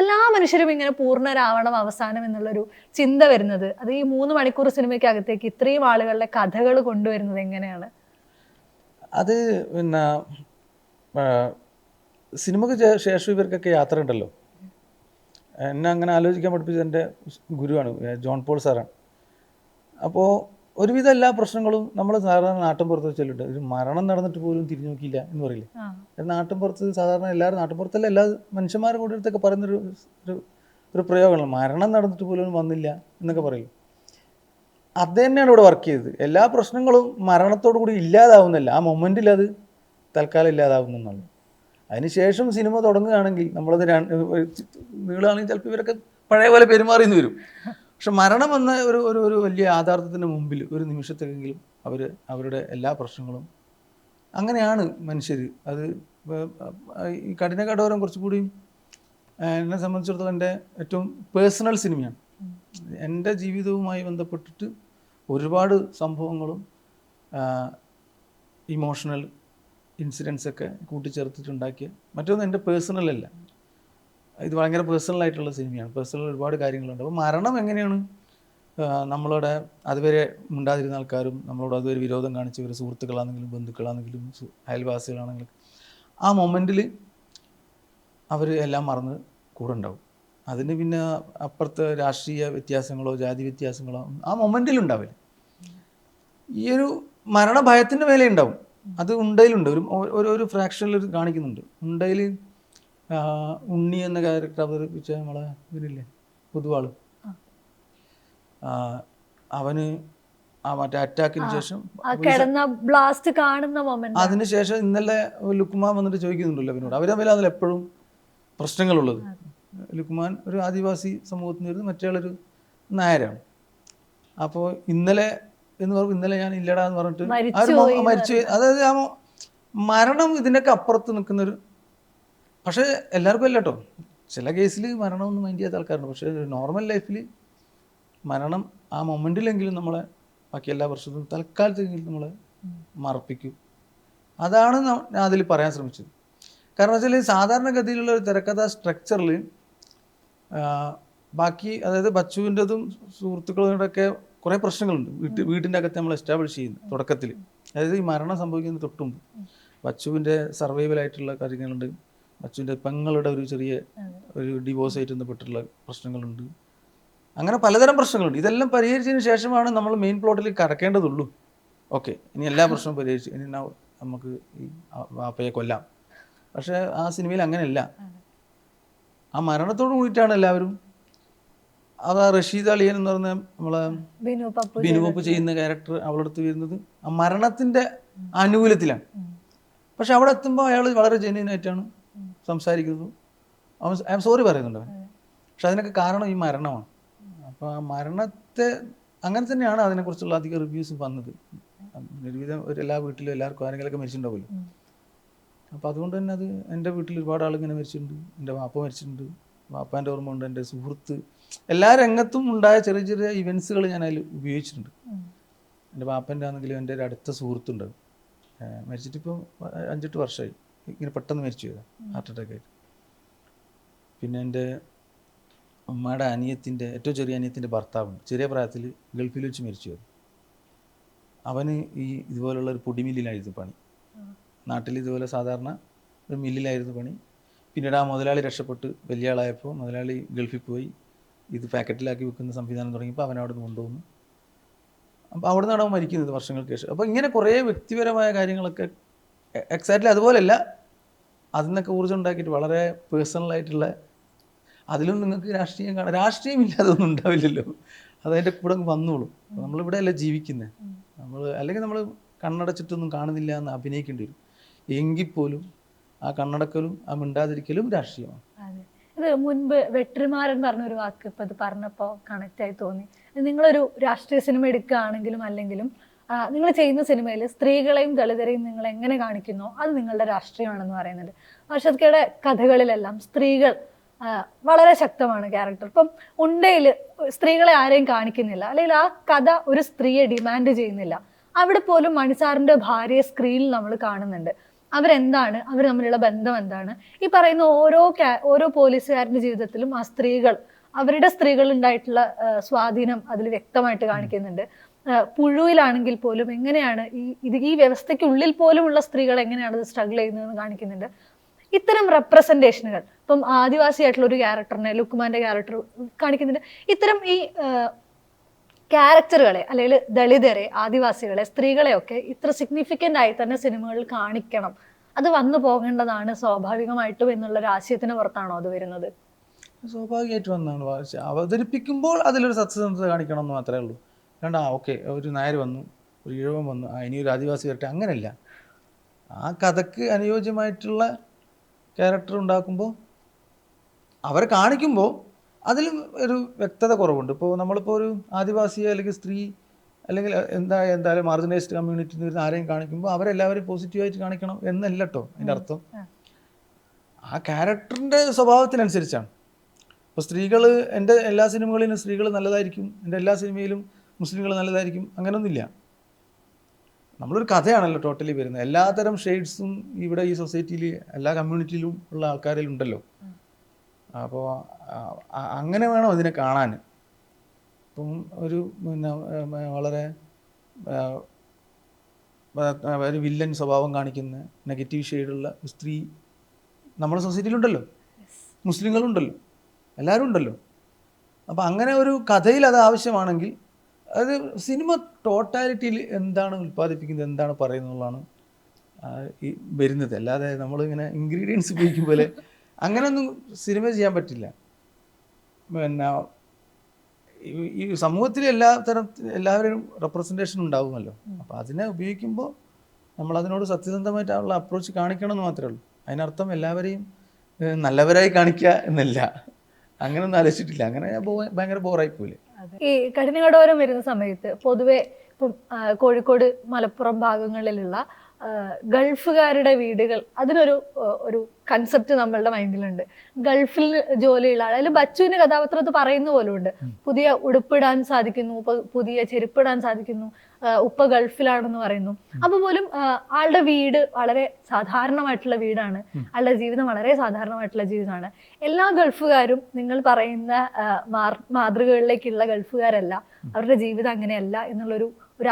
എല്ലാ മനുഷ്യരും ഇങ്ങനെ പൂർണ്ണരാവണം അവസാനം എന്നുള്ളൊരു ചിന്ത വരുന്നത്, അത് ഈ 3 മണിക്കൂർ സിനിമയ്ക്കകത്തേക്ക് ഇത്രയും ആളുകളുടെ കഥകൾ കൊണ്ടുവരുന്നത് എങ്ങനെയാണ്? അത് പിന്നെ സിനിമയ്ക്ക് ശേഷം ഇവർക്കൊക്കെ യാത്ര ഉണ്ടല്ലോ. എന്നെ അങ്ങനെ ആലോചിക്കാൻ പഠിപ്പിച്ചത് എൻ്റെ ഗുരുവാണ്, ജോൺ പോൾ സാറാണ്. അപ്പോൾ ഒരുവിധം എല്ലാ പ്രശ്നങ്ങളും നമ്മൾ സാധാരണ നാട്ടിൻപുറത്ത് വെച്ചിട്ടുണ്ട്. ഒരു മരണം നടന്നിട്ട് പോലും തിരിഞ്ഞു നോക്കിയില്ല എന്ന് പറയില്ലേ. നാട്ടിൻപുറത്ത് സാധാരണ എല്ലാവരും, നാട്ടിൻപുറത്തല്ല എല്ലാ മനുഷ്യന്മാരുടെ കൂടെ അടുത്തൊക്കെ പറയുന്നൊരു ഒരു പ്രയോഗമാണ്, മരണം നടന്നിട്ട് പോലും വന്നില്ല എന്നൊക്കെ പറയും. അത് തന്നെയാണ് ഇവിടെ വർക്ക് ചെയ്തത്. എല്ലാ പ്രശ്നങ്ങളും മരണത്തോടു കൂടി ഇല്ലാതാവുന്നില്ല, ആ മൊമെൻറ്റിൽ അത് തൽക്കാലം ഇല്ലാതാവുന്നുള്ളൂ. അതിനുശേഷം സിനിമ തുടങ്ങുകയാണെങ്കിൽ നമ്മളത് നീളാണെങ്കിൽ ചിലപ്പോൾ ഇവരൊക്കെ പഴയ പോലെ പെരുമാറിയെന്ന് വരും. പക്ഷെ മരണം എന്ന ഒരു വലിയ യാഥാർത്ഥ്യത്തിൻ്റെ മുമ്പിൽ ഒരു നിമിഷത്തേക്കെങ്കിലും അവരുടെ എല്ലാ പ്രശ്നങ്ങളും, അങ്ങനെയാണ് മനുഷ്യർ. അത് ഈ കഠിന കടോരം കുറച്ചുകൂടി എന്നെ സംബന്ധിച്ചിടത്തോളം എൻ്റെ ഏറ്റവും പേഴ്സണൽ സിനിമയാണ്. എൻ്റെ ജീവിതവുമായി ബന്ധപ്പെട്ടിട്ട് ഒരുപാട് സംഭവങ്ങളും ഇമോഷണൽ ഇൻസിഡൻസൊക്കെ കൂട്ടിച്ചേർത്തിട്ടുണ്ടാക്കിയ, മറ്റൊന്നും എൻ്റെ പേഴ്സണലല്ല, ഇത് ഭയങ്കര പേഴ്സണലായിട്ടുള്ള സിനിമയാണ്. പേഴ്സണൽ ഒരുപാട് കാര്യങ്ങളുണ്ട്. അപ്പോൾ മരണം എങ്ങനെയാണ് നമ്മളോട് അതുവരെ ഉണ്ടാതിരുന്ന ആൾക്കാരും നമ്മളോട് അതുവരെ വിരോധം കാണിച്ചവർ, സുഹൃത്തുക്കളാണെങ്കിലും ബന്ധുക്കളാണെങ്കിലും അയൽവാസികളാണെങ്കിലും, ആ മൊമെൻറ്റിൽ അവർ എല്ലാം മറന്ന് കൂടെ ഉണ്ടാവും. അതിന് പിന്നെ അപ്പുറത്തെ രാഷ്ട്രീയ വ്യത്യാസങ്ങളോ ജാതി വ്യത്യാസങ്ങളോ ആ മൊമെൻറ്റിൽ ഉണ്ടാവില്ല. ഈ ഒരു മരണഭയത്തിൻ്റെ മേലെ ഉണ്ടാവും. അത് ഉണ്ടയിലുണ്ട്, ഒരു ഫ്രാക്ഷനിൽ കാണിക്കുന്നുണ്ട്. ഉണ്ടയിൽ ഉണ്ണി എന്ന ക്യാരക്ടർ അവതരിപ്പിച്ച നമ്മളെ ഇവരില്ലേ പൊതുവാൾ, അവന് ആ മറ്റേ അറ്റാക്കിന് ശേഷം അതിനുശേഷം ഇന്നലെ ലുക്മാൻ വന്നിട്ട് ചോദിക്കുന്നുണ്ടല്ലോ അവനോട്, അവർ തമ്മിൽ എപ്പോഴും പ്രശ്നങ്ങളുള്ളത്. ലുക്മാൻ ഒരു ആദിവാസി സമൂഹത്തിൽ നിന്ന്, മറ്റേയാളൊരു നായരാണ്. അപ്പോൾ ഇന്നലെ എന്ന് പറയുമ്പോൾ ഇന്നലെ ഞാൻ ഇല്ലടാ എന്ന് പറഞ്ഞിട്ട് മരിച്ചു. അതായത് ആ മരണം ഇതിൻ്റെയൊക്കെ അപ്പുറത്ത് നിൽക്കുന്നൊരു, പക്ഷേ എല്ലാവർക്കും അല്ല കേട്ടോ, ചില കേസിൽ മരണമൊന്നും മൈൻഡ് ചെയ്യാത്ത ആൾക്കാരുണ്ട്. പക്ഷേ നോർമൽ ലൈഫിൽ മരണം ആ മൊമെൻറ്റിലെങ്കിലും നമ്മളെ ബാക്കി എല്ലാ വർഷവും തൽക്കാലത്തെങ്കിലും നമ്മളെ മറപ്പിക്കും. അതാണ് ഞാൻ അതിൽ പറയാൻ ശ്രമിച്ചത്. കാരണം വെച്ചാൽ സാധാരണഗതിയിലുള്ള ഒരു തിരക്കഥാ സ്ട്രക്ചറിൽ ബാക്കി, അതായത് ബച്ചുവിൻ്റെതും സുഹൃത്തുക്കളുടെയൊക്കെ കുറേ പ്രശ്നങ്ങളുണ്ട് വീട്ടിൻ്റെ അകത്ത് നമ്മൾ എസ്റ്റാബ്ലിഷ് ചെയ്യുന്നു തുടക്കത്തിൽ. അതായത് ഈ മരണം സംഭവിക്കുന്നതിന് തൊട്ടുമുമ്പ് ബച്ചുവിൻ്റെ സർവൈവലായിട്ടുള്ള കാര്യങ്ങളുണ്ട്, ബച്ചുവിൻ്റെ പെങ്ങളുടെ ഒരു ചെറിയ ഒരു ഡിവോഴ്സ് ആയിട്ട് ബന്ധപ്പെട്ടുള്ള പ്രശ്നങ്ങളുണ്ട്, അങ്ങനെ പലതരം പ്രശ്നങ്ങളുണ്ട്. ഇതെല്ലാം പരിഹരിച്ചതിന് ശേഷമാണ് നമ്മൾ മെയിൻ പ്ലോട്ടിൽ കടക്കേണ്ടതുള്ളൂ. ഓക്കെ, ഇനി എല്ലാ പ്രശ്നവും പരിഹരിച്ച് ഇനി നമുക്ക് ഈ വാപ്പയെ കൊല്ലാം. പക്ഷേ ആ സിനിമയിൽ അങ്ങനെയല്ല. ആ മരണത്തോട് കൂടിയിട്ടാണ് എല്ലാവരും, അത് ആ റഷീദ് അളിയൻ എന്ന് പറഞ്ഞ നമ്മളെ ബിനു പപ്പു ചെയ്യുന്ന ക്യാരക്ടർ അവളടുത്ത് വരുന്നത് ആ മരണത്തിൻ്റെ ആനുകൂല്യത്തിലാണ്. പക്ഷെ അവിടെ എത്തുമ്പോൾ അയാൾ വളരെ ജെന്യൂനായിട്ടാണ് സംസാരിക്കുന്നത്, അവൻ ഐ എം സോറി പറയുന്നുണ്ട് അവൻ. പക്ഷെ അതിനൊക്കെ കാരണം ഈ മരണമാണ്. അപ്പോൾ ആ മരണത്തെ അങ്ങനെ തന്നെയാണ് അതിനെക്കുറിച്ചുള്ള അധികം റിവ്യൂസ് വന്നത്. ഒരുവിധം എല്ലാ വീട്ടിലും എല്ലാവർക്കും ആരെങ്കിലുമൊക്കെ മരിച്ചിട്ടുണ്ടാവുമല്ലോ. അപ്പോൾ അതുകൊണ്ട് തന്നെ അത് എൻ്റെ വീട്ടിൽ ഒരുപാട് ആളിങ്ങനെ മരിച്ചിട്ടുണ്ട്. എൻ്റെ വാപ്പ മരിച്ചിട്ടുണ്ട്, വാപ്പാൻ്റെ ഓർമ്മ ഉണ്ട്, എൻ്റെ സുഹൃത്ത്, എല്ലാ രംഗത്തും ഉണ്ടായ ചെറിയ ചെറിയ ഇവൻസുകൾ ഞാൻ അതിൽ ഉപയോഗിച്ചിട്ടുണ്ട്. എൻ്റെ വാപ്പൻ്റെ ആണെങ്കിലും എൻ്റെ ഒരു അടുത്ത സുഹൃത്തുണ്ട്, മരിച്ചിട്ടിപ്പോൾ 5-8 വർഷമായി, ഇങ്ങനെ പെട്ടെന്ന് മരിച്ചു പോയതാണ്, ഹാർട്ട് അറ്റാക്കായിട്ട്. പിന്നെ എൻ്റെ ഉമ്മയുടെ അനിയത്തിൻ്റെ, ഏറ്റവും ചെറിയ അനിയത്തിൻ്റെ ഭർത്താവുണ്ട്, ചെറിയ പ്രായത്തിൽ ഗൾഫിൽ വെച്ച് മരിച്ചു പോയത്. അവന് ഇതുപോലുള്ള ഒരു പൊടിമില്ലിലായിരുന്നു പണി. നാട്ടിൽ ഇതുപോലെ സാധാരണ ഒരു മില്ലിലായിരുന്നു പണി. പിന്നീട് ആ മുതലാളി രക്ഷപ്പെട്ട് വലിയ ആളായപ്പോൾ മുതലാളി ഗൾഫിൽ പോയി ഇത് പാക്കറ്റിലാക്കി വെക്കുന്ന സംവിധാനം തുടങ്ങിയപ്പോൾ അവൻ അവിടെ നിന്ന് കൊണ്ടുവന്നു. അപ്പോൾ അവിടെ നിന്നാണ് അവൻ മരിക്കുന്നത് വർഷങ്ങൾക്ക് ശേഷം. അപ്പോൾ ഇങ്ങനെ കുറേ വ്യക്തിപരമായ കാര്യങ്ങളൊക്കെ എക്സാക്ട്ലി അതുപോലെയല്ല, അതിൽ നിന്നൊക്കെ ഊർജ്ജം ഉണ്ടാക്കിയിട്ട് വളരെ പേഴ്സണലായിട്ടുള്ള, അതിലും നിങ്ങൾക്ക് രാഷ്ട്രീയം കാണാം, രാഷ്ട്രീയമില്ലാതൊന്നും ഉണ്ടാവില്ലല്ലോ, അതതിൻ്റെ കൂടെ വന്നോളും. നമ്മളിവിടെ അല്ല ജീവിക്കുന്നത്, അല്ലെങ്കിൽ നമ്മൾ കണ്ണടച്ചിട്ടൊന്നും കാണുന്നില്ല എന്ന് അഭിനയിക്കേണ്ടി വരും. എങ്കിൽ പോലും ആ കണ്ണടക്കലും ആ മിണ്ടാതിരിക്കലും രാഷ്ട്രീയമാണ്. ഇത് മുൻപ് വെട്രിമാരൻ പറഞ്ഞൊരു വാക്ക് ഇപ്പം ഇത് പറഞ്ഞപ്പോൾ കണക്റ്റായി തോന്നി. നിങ്ങളൊരു രാഷ്ട്രീയ സിനിമ എടുക്കുകയാണെങ്കിലും അല്ലെങ്കിലും നിങ്ങൾ ചെയ്യുന്ന സിനിമയിൽ സ്ത്രീകളെയും ദളിതരെയും നിങ്ങൾ എങ്ങനെ കാണിക്കുന്നോ അത് നിങ്ങളുടെ രാഷ്ട്രീയമാണെന്ന് പറയുന്നുണ്ട്. അർഷദ്ക്കയുടെ കഥകളിലെല്ലാം സ്ത്രീകൾ വളരെ ശക്തമാണ് ക്യാരക്ടർ. ഇപ്പം ഉണ്ടയിൽ സ്ത്രീകളെ ആരെയും കാണിക്കുന്നില്ല, അല്ലെങ്കിൽ ആ കഥ ഒരു സ്ത്രീയെ ഡിമാൻഡ് ചെയ്യുന്നില്ല. അവിടെ പോലും മണിസാറിന്റെ ഭാര്യയെ സ്ക്രീനിൽ നമ്മൾ കാണുന്നുണ്ട്. അവരെന്താണ്, അവർ തമ്മിലുള്ള ബന്ധം എന്താണ്, ഈ പറയുന്ന ഓരോ പോലീസുകാരുടെ ജീവിതത്തിലും ആ സ്ത്രീകൾ, അവരുടെ സ്ത്രീകളുണ്ടായിട്ടുള്ള സ്വാധീനം അതിൽ വ്യക്തമായിട്ട് കാണിക്കുന്നുണ്ട്. പുഴുവിലാണെങ്കിൽ പോലും എങ്ങനെയാണ് ഈ വ്യവസ്ഥയ്ക്കുള്ളിൽ പോലുമുള്ള സ്ത്രീകൾ എങ്ങനെയാണ് അത് സ്ട്രഗിൾ ചെയ്യുന്നതെന്ന് കാണിക്കുന്നുണ്ട്. ഇത്തരം റെപ്രസെന്റേഷനുകൾ, ഇപ്പം ആദിവാസിയായിട്ടുള്ള ഒരു ക്യാരക്ടറിനെ, ലുക്കുമാന്റെ ക്യാരക്ടർ കാണിക്കുന്നുണ്ട്. ഇത്തരം ഈ ക്യാരക്ടറുകളെ, അല്ലെങ്കിൽ ദളിതരെ, ആദിവാസികളെ, സ്ത്രീകളെയൊക്കെ ഇത്ര സിഗ്നിഫിക്കൻ്റ് ആയി തന്നെ സിനിമകളിൽ കാണിക്കണം, അത് വന്നു പോകേണ്ടതാണ് സ്വാഭാവികമായിട്ടും എന്നുള്ളൊരു ആശയത്തിന് പുറത്താണോ അത് വരുന്നത്? സ്വാഭാവികമായിട്ട് വന്നാണ് അവതരിപ്പിക്കുമ്പോൾ അതിലൊരു സത്യസന്ധത കാണിക്കണം എന്ന് മാത്രമേ ഉള്ളൂ. അല്ലാണ്ട് ഓക്കെ ഒരു നായർ വന്നു, ഒരു ഇഴവൻ വന്നു, ഇനി ഒരു ആദിവാസി വരട്ടെ, അങ്ങനെയല്ല. ആ കഥക്ക് അനുയോജ്യമായിട്ടുള്ള ക്യാരക്ടർ ഉണ്ടാക്കുമ്പോൾ അവരെ കാണിക്കുമ്പോൾ അതിലും ഒരു വ്യക്തത കുറവുണ്ട്. ഇപ്പോൾ നമ്മളിപ്പോൾ ഒരു ആദിവാസിയെ അല്ലെങ്കിൽ സ്ത്രീ അല്ലെങ്കിൽ എന്തായാലും മാർജിനൈസ്ഡ് കമ്മ്യൂണിറ്റിയിൽ നിന്ന് ആരെയും കാണിക്കുമ്പോൾ അവരെല്ലാവരും പോസിറ്റീവായിട്ട് കാണിക്കണം എന്നല്ല കേട്ടോ അതിൻ്റെ അർത്ഥം. ആ ക്യാരക്ടറിൻ്റെ സ്വഭാവത്തിനനുസരിച്ചാണ്. ഇപ്പോൾ സ്ത്രീകൾ, എൻ്റെ എല്ലാ സിനിമകളിലും സ്ത്രീകൾ നല്ലതായിരിക്കും, എൻ്റെ എല്ലാ സിനിമയിലും മുസ്ലിങ്ങൾ നല്ലതായിരിക്കും, അങ്ങനെയൊന്നുമില്ല. നമ്മളൊരു കഥയാണല്ലോ ടോട്ടലി വരുന്നത്. എല്ലാത്തരം ഷെയ്ഡ്സും ഇവിടെ ഈ സൊസൈറ്റിയിൽ എല്ലാ കമ്മ്യൂണിറ്റിയിലും ഉള്ള ആൾക്കാരിലുണ്ടല്ലോ. അപ്പോൾ അങ്ങനെ വേണം അതിനെ കാണാൻ. ഇപ്പം ഒരു വളരെ ഒരു വില്ലൻ സ്വഭാവം കാണിക്കുന്ന നെഗറ്റീവ് ഷെയ്ഡുള്ള സ്ത്രീ നമ്മുടെ സൊസൈറ്റിയിലുണ്ടല്ലോ, മുസ്ലിങ്ങളുണ്ടല്ലോ, എല്ലാവരും ഉണ്ടല്ലോ. അപ്പം അങ്ങനെ ഒരു കഥയിൽ അത് ആവശ്യമാണെങ്കിൽ അത് സിനിമ ടോട്ടാലിറ്റിയിൽ എന്താണ് ഉൽപ്പാദിപ്പിക്കുന്നത്, എന്താണ് പറയുന്നതാണ് ഈ വരുന്നത്. അല്ലാതെ നമ്മളിങ്ങനെ ഇൻഗ്രീഡിയൻസ് ഉപയോഗിക്കും പോലെ അങ്ങനെയൊന്നും സിനിമ ചെയ്യാൻ പറ്റില്ല. പിന്നെ ഈ സമൂഹത്തിൽ എല്ലാവരും റെപ്രസെൻറ്റേഷൻ ഉണ്ടാകുമല്ലോ. അപ്പോൾ അതിനെ ഉപയോഗിക്കുമ്പോൾ നമ്മളതിനോട് സത്യസന്ധമായിട്ടുള്ള അപ്രോച്ച് കാണിക്കണം എന്ന് മാത്രമേ ഉള്ളൂ. അതിനർത്ഥം എല്ലാവരെയും നല്ലവരായി കാണിക്കുക എന്നല്ല. അങ്ങനെയൊന്നും ആലോചിച്ചിട്ടില്ല. അങ്ങനെ ഭയങ്കര ബോറായി പോലെ. ഈ കഠിനകടോരം വരുന്ന സമയത്ത് പൊതുവെ ഇപ്പം കോഴിക്കോട്, മലപ്പുറം ഭാഗങ്ങളിലുള്ള ഗൾഫുകാരുടെ വീടുകൾ, അതിനൊരു കൺസെപ്റ്റ് നമ്മളുടെ മൈൻഡിലുണ്ട്. ഗൾഫിൽ ജോലിയുള്ള ആൾ, അതിൽ ബച്ചുവിന്റെ കഥാപാത്രത്തിൽ പറയുന്ന പോലും ഉണ്ട്, പുതിയ ഉടുപ്പിടാൻ സാധിക്കുന്നു, പുതിയ ചെരുപ്പിടാൻ സാധിക്കുന്നു, ഉപ്പ ഗൾഫിലാണെന്ന് പറയുന്നു. അപ്പൊ പോലും ആളുടെ വീട് വളരെ സാധാരണമായിട്ടുള്ള വീടാണ്, ആളുടെ ജീവിതം വളരെ സാധാരണമായിട്ടുള്ള ജീവിതമാണ്. എല്ലാ ഗൾഫുകാരും നിങ്ങൾ പറയുന്ന മാതൃകകളിലേക്കുള്ള ഗൾഫുകാരല്ല, അവരുടെ ജീവിതം അങ്ങനെയല്ല എന്നുള്ളൊരു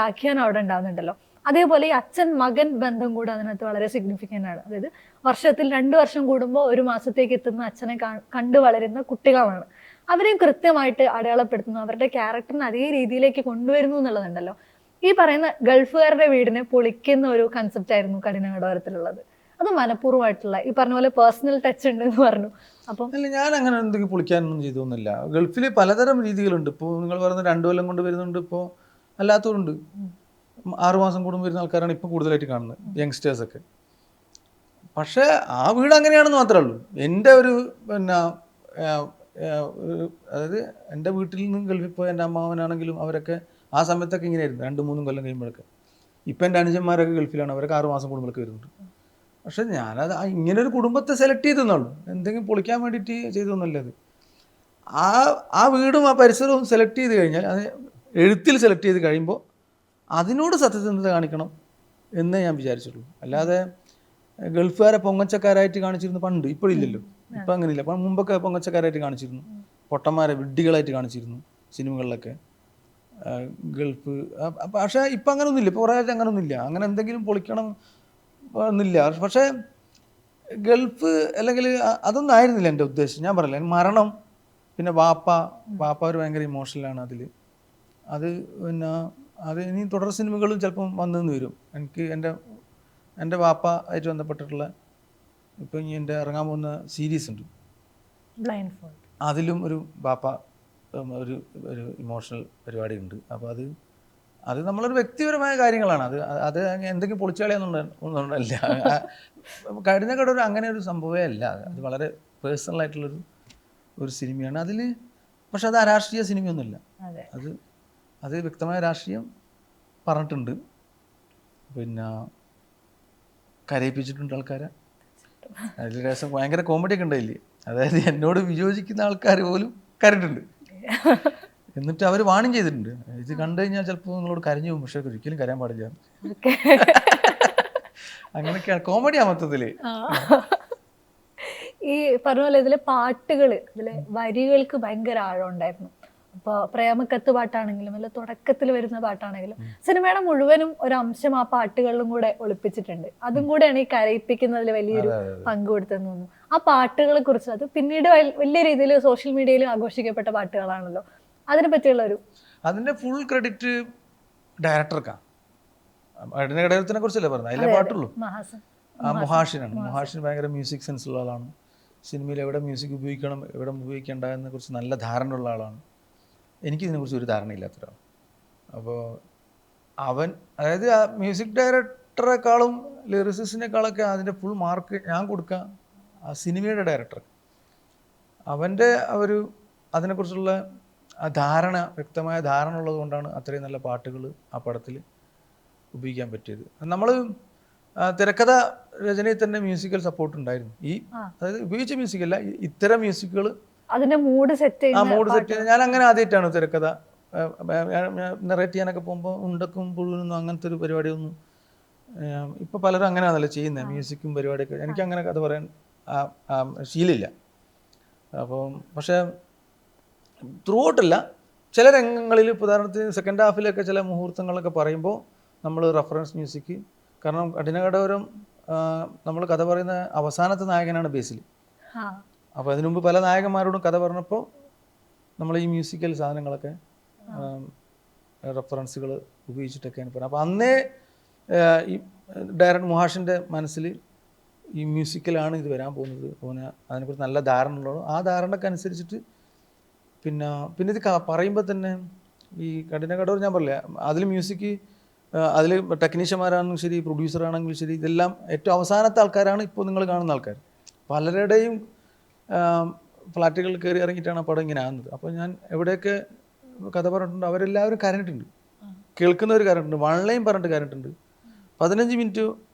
ആഖ്യാനം അവിടെ ഉണ്ടാകുന്നുണ്ടല്ലോ. അതേപോലെ ഈ അച്ഛൻ മകൻ ബന്ധം കൂടെ അതിനകത്ത് വളരെ സിഗ്നിഫിക്കൻ്റ് ആണ്. അതായത് വർഷത്തിൽ 2 വർഷം കൂടുമ്പോൾ ഒരു മാസത്തേക്ക് എത്തുന്ന അച്ഛനെ കണ്ടു വളരുന്ന കുട്ടികളാണ്. അവരെയും കൃത്യമായിട്ട് അടയാളപ്പെടുത്തുന്നു, അവരുടെ ക്യാരക്ടറിനെ അതേ രീതിയിലേക്ക് കൊണ്ടുവരുന്നു എന്നുള്ളതുണ്ടല്ലോ. ഈ പറയുന്ന ഗൾഫുകാരുടെ വീടിനെ പൊളിക്കുന്ന ഒരു കൺസെപ്റ്റ് ആയിരുന്നു കഠിനകടോരത്തിലുള്ളത്. അത് മനഃപൂർവ്വമായിട്ടുള്ള, ഈ പറഞ്ഞ പോലെ പേഴ്സണൽ ടച്ച് ഉണ്ട് എന്ന് പറഞ്ഞു. അപ്പം അല്ല, ഞാൻ അങ്ങനെ എന്തെങ്കിലും പൊളിക്കാനൊന്നും ചെയ്തൊന്നുമില്ല. ഗൾഫിൽ പലതരം രീതികളുണ്ട്. ഇപ്പോൾ നിങ്ങൾ പറയുന്ന 2 കൊല്ലം കൊണ്ട് വരുന്നുണ്ട്, ഇപ്പോൾ അല്ലാത്തവരുണ്ട്. 6 മാസം കൂടുമ്പോൾ വരുന്ന ആൾക്കാരാണ് ഇപ്പോൾ കൂടുതലായിട്ട് കാണുന്നത്, യങ്സ്റ്റേഴ്സൊക്കെ. പക്ഷേ ആ വീട് അങ്ങനെയാണെന്ന് മാത്രമേ ഉള്ളൂ. എൻ്റെ ഒരു അതായത് എൻ്റെ വീട്ടിൽ നിന്ന് ഗൾഫിൽ പോയ എൻ്റെ അമ്മാവനാണെങ്കിലും അവരൊക്കെ ആ സമയത്തൊക്കെ ഇങ്ങനെയായിരുന്നു, 2-3 കൊല്ലം കഴിയുമ്പോഴൊക്കെ. ഇപ്പം എൻ്റെ അനുജന്മാരൊക്കെ ഗൾഫിലാണ്, അവരൊക്കെ 6 മാസം കൂടുമ്പോഴൊക്കെ വരുന്നുണ്ട്. പക്ഷെ ഞാനത് ഇങ്ങനൊരു കുടുംബത്തെ സെലക്ട് ചെയ്തെന്നുള്ളൂ, എന്തെങ്കിലും പൊളിക്കാൻ വേണ്ടിയിട്ട് ചെയ്തൊന്നുമല്ല അത്. ആ വീടും ആ പരിസരവും സെലക്ട് ചെയ്ത് കഴിഞ്ഞാൽ, അത് എഴുത്തിൽ സെലക്ട് ചെയ്ത് കഴിയുമ്പോൾ അതിനോട് സത്യസന്ധത കാണിക്കണം എന്നേ ഞാൻ വിചാരിച്ചുള്ളൂ. അല്ലാതെ ഗൾഫുകാരെ പൊങ്ങച്ചക്കാരായിട്ട് കാണിച്ചിരുന്നു പണ്ട്, ഇപ്പോഴില്ലല്ലോ. ഇപ്പം അങ്ങനെയില്ല. അപ്പം മുമ്പൊക്കെ പൊങ്ങച്ചക്കാരായിട്ട് കാണിച്ചിരുന്നു, പൊട്ടന്മാരെ വിഡ്ഢികളായിട്ട് കാണിച്ചിരുന്നു സിനിമകളിലൊക്കെ ഗൾഫ്. പക്ഷേ ഇപ്പം അങ്ങനെയൊന്നുമില്ല, ഇപ്പോൾ കുറേ ആയിട്ട് അങ്ങനെയൊന്നുമില്ല. അങ്ങനെ എന്തെങ്കിലും പൊളിക്കണം എന്നില്ല. പക്ഷേ ഗൾഫ് അല്ലെങ്കിൽ അതൊന്നും ആയിരുന്നില്ല എൻ്റെ ഉദ്ദേശം. ഞാൻ പറയില്ല, മരണം, പിന്നെ വാപ്പ ഒരു ഭയങ്കര ഇമോഷണലാണ് അതിൽ. അത് പിന്നെ അത് ഇനി തുടർ സിനിമകളും ചിലപ്പം വന്നെന്ന് വരും. എനിക്ക് എൻ്റെ വാപ്പ ആയിട്ട് ബന്ധപ്പെട്ടിട്ടുള്ള ഇപ്പം ഇനി എൻ്റെ ഇറങ്ങാൻ പോകുന്ന സീരീസ് ഉണ്ട്, അതിലും ഒരു വാപ്പ ഒരു ഇമോഷണൽ പരിപാടി ഉണ്ട്. അപ്പോൾ അത് നമ്മളൊരു വ്യക്തിപരമായ കാര്യങ്ങളാണ്. അത് എന്തെങ്കിലും പൊളിച്ചാളിയൊന്നുമല്ല. കഠിനകടോരം അങ്ങനെ ഒരു സംഭവമേ അല്ല. അത് വളരെ പേഴ്സണലായിട്ടുള്ളൊരു സിനിമയാണ് അതിൽ. പക്ഷെ അത് അരാഷ്ട്രീയ സിനിമയൊന്നുമില്ല. അത് വ്യക്തമായ രാഷ്ട്രീയം പറഞ്ഞിട്ടുണ്ട്, പിന്നെ കരയിപ്പിച്ചിട്ടുണ്ട് ആൾക്കാരെ. അതിൽ രസം ഭയങ്കര കോമഡി ഒക്കെ ഉണ്ടായില്ലേ, അതായത് എന്നോട് വിയോജിക്കുന്ന ആൾക്കാർ പോലും കരഞ്ഞിട്ടുണ്ട്. എന്നിട്ട് അവർ വാണിംഗ് ചെയ്തിട്ടുണ്ട്, ഇത് കണ്ടു കഴിഞ്ഞാൽ ചിലപ്പോൾ നിങ്ങളോട് കരഞ്ഞു പോകും, പക്ഷെ ഒരിക്കലും കരയാൻ പാടില്ല. അങ്ങനെയൊക്കെയാണ് കോമഡിയാ മൊത്തത്തില്. ഈ പറഞ്ഞ പോലെ ഇതിലെ പാട്ടുകൾ, ഇതിലെ വരികൾക്ക് ഭയങ്കര ആഴം ഉണ്ടായിരുന്നു. അപ്പോൾ പ്രേമക്കത്ത് പാട്ടാണെങ്കിലും അല്ല തുടക്കത്തിൽ വരുന്ന പാട്ടാണെങ്കിലും സിനിമയുടെ മുഴുവനും ഒരു അംശം ആ പാട്ടുകളിലും കൂടെ ഒളിപ്പിച്ചിട്ടുണ്ട്. അതും കൂടെയാണ് ഈ കരയിപ്പിക്കുന്നതിൽ വലിയൊരു പങ്ക് കൊടുത്തെന്ന് തോന്നുന്നു. ആ പാട്ടുകളെ കുറിച്ച്, അത് പിന്നീട് വലിയ രീതിയിൽ സോഷ്യൽ മീഡിയയിൽ ആഘോഷിക്കപ്പെട്ട പാട്ടുകളാണല്ലോ, അതിനെ പറ്റിയുള്ള അതിന്റെ ഫുൾ ക്രെഡിറ്റ് ഡയറക്ടർക്കാണ്. കടയോരത്തിനെ കുറിച്ചല്ലേ പറഞ്ഞത്, അതിലെ പാട്ടുള്ളൂ. മുഹാഷിനാണ്. മുഹാഷിന് ഭയങ്കര മ്യൂസിക് സെൻസ് ഉള്ള ആളാണ്. സിനിമയിൽ എവിടെ മ്യൂസിക് ഉപയോഗിക്കണം എവിടെ ഉപയോഗിക്കേണ്ട എന്നതിനെ കുറിച്ച് നല്ല ധാരണ ഉള്ള ആളാണ്. എനിക്കിതിനെക്കുറിച്ച് ഒരു ധാരണയില്ലാത്ത ഒരാൾ. അപ്പോൾ അവൻ, അതായത് ആ മ്യൂസിക് ഡയറക്ടറെക്കാളും ലിറിസിസ്റ്റിനേക്കാളൊക്കെ അതിൻ്റെ ഫുൾ മാർക്ക് ഞാൻ കൊടുക്കുക ആ സിനിമയുടെ ഡയറക്ടർ. അവൻ്റെ ഒരു അതിനെക്കുറിച്ചുള്ള ആ ധാരണ, വ്യക്തമായ ധാരണ ഉള്ളത് കൊണ്ടാണ് അത്രയും നല്ല പാട്ടുകൾ ആ പടത്തിൽ ഉപയോഗിക്കാൻ പറ്റിയത്. നമ്മൾ തിരക്കഥ രചനയിൽ തന്നെ മ്യൂസിക്കൽ സപ്പോർട്ട് ഉണ്ടായിരുന്നു. ഈ അതായത് ഉപയോഗിച്ച മ്യൂസിക്കല്ല, ഇത്തരം മ്യൂസിക്കുകൾ അതിന്റെ മൂഡ് സെറ്റ് ചെയ്ത് ഞാൻ അങ്ങനെ ആദ്യമായിട്ടാണ് തിരക്കഥ നെറേറ്റ് ചെയ്യാനൊക്കെ പോകുമ്പോൾ ഉണ്ടക്കും പുഴുവിനൊന്നും അങ്ങനത്തെ ഒരു പരിപാടിയൊന്നും ഇപ്പോൾ പലരും അങ്ങനെയാണല്ലോ ചെയ്യുന്നത്, മ്യൂസിക്കും പരിപാടിയൊക്കെ. എനിക്ക് അങ്ങനെ കഥ പറയാൻ ശീലമില്ല. അപ്പം പക്ഷേ ത്രൂ ഔട്ടല്ല, ചില രംഗങ്ങളിൽ ഇപ്പോൾ ഉദാഹരണത്തിന് സെക്കൻഡ് ഹാഫിലൊക്കെ ചില മുഹൂർത്തങ്ങളൊക്കെ പറയുമ്പോൾ നമ്മൾ റെഫറൻസ് മ്യൂസിക്, കാരണം കഠിനകടോരം നമ്മൾ കഥ പറയുന്ന അവസാനത്തെ നായകനാണ് ബേസിൽ. അപ്പോൾ അതിനു മുമ്പ് പല നായകന്മാരോടും കഥ പറഞ്ഞപ്പോൾ നമ്മൾ ഈ മ്യൂസിക്കൽ സാധനങ്ങളൊക്കെ റെഫറൻസുകൾ ഉപയോഗിച്ചിട്ടൊക്കെയാണ് പറയുന്നത്. അപ്പോൾ അന്നേ ഈ ഡയറക്ടർ മുഹാഷിൻ്റെ മനസ്സിൽ ഈ മ്യൂസിക്കലാണ് ഇത് വരാൻ പോകുന്നത്, അതിനെക്കുറിച്ച് നല്ല ധാരണ ഉള്ളൂ. ആ ധാരണക്കനുസരിച്ചിട്ട് പിന്നെ ഇത് പറയുമ്പോൾ തന്നെ ഈ കഠിനകടോരം ഞാൻ പറയില്ല, അതിൽ മ്യൂസിക്, അതിൽ ടെക്നീഷ്യന്മാരാണെങ്കിലും ശരി, പ്രൊഡ്യൂസറാണെങ്കിലും ശരി, ഇതെല്ലാം ഏറ്റവും അവസാനത്തെ ആൾക്കാരാണ് ഇപ്പോൾ നിങ്ങൾ കാണുന്ന ആൾക്കാർ. പലരുടെയും ഫ്ലാറ്റുകളിൽ കയറി ഇറങ്ങിയിട്ടാണ് ആ പടം ഇങ്ങനെ ആകുന്നത്. അപ്പോൾ ഞാൻ എവിടെയൊക്കെ കഥ പറഞ്ഞിട്ടുണ്ട് അവരെല്ലാവരും കരഞ്ഞിട്ടുണ്ട്, കേൾക്കുന്നവർ കരഞ്ഞിട്ടുണ്ട്, വൺലൈൻ പറഞ്ഞിട്ട് കരഞ്ഞിട്ടുണ്ട്. 15 മിനിറ്റ്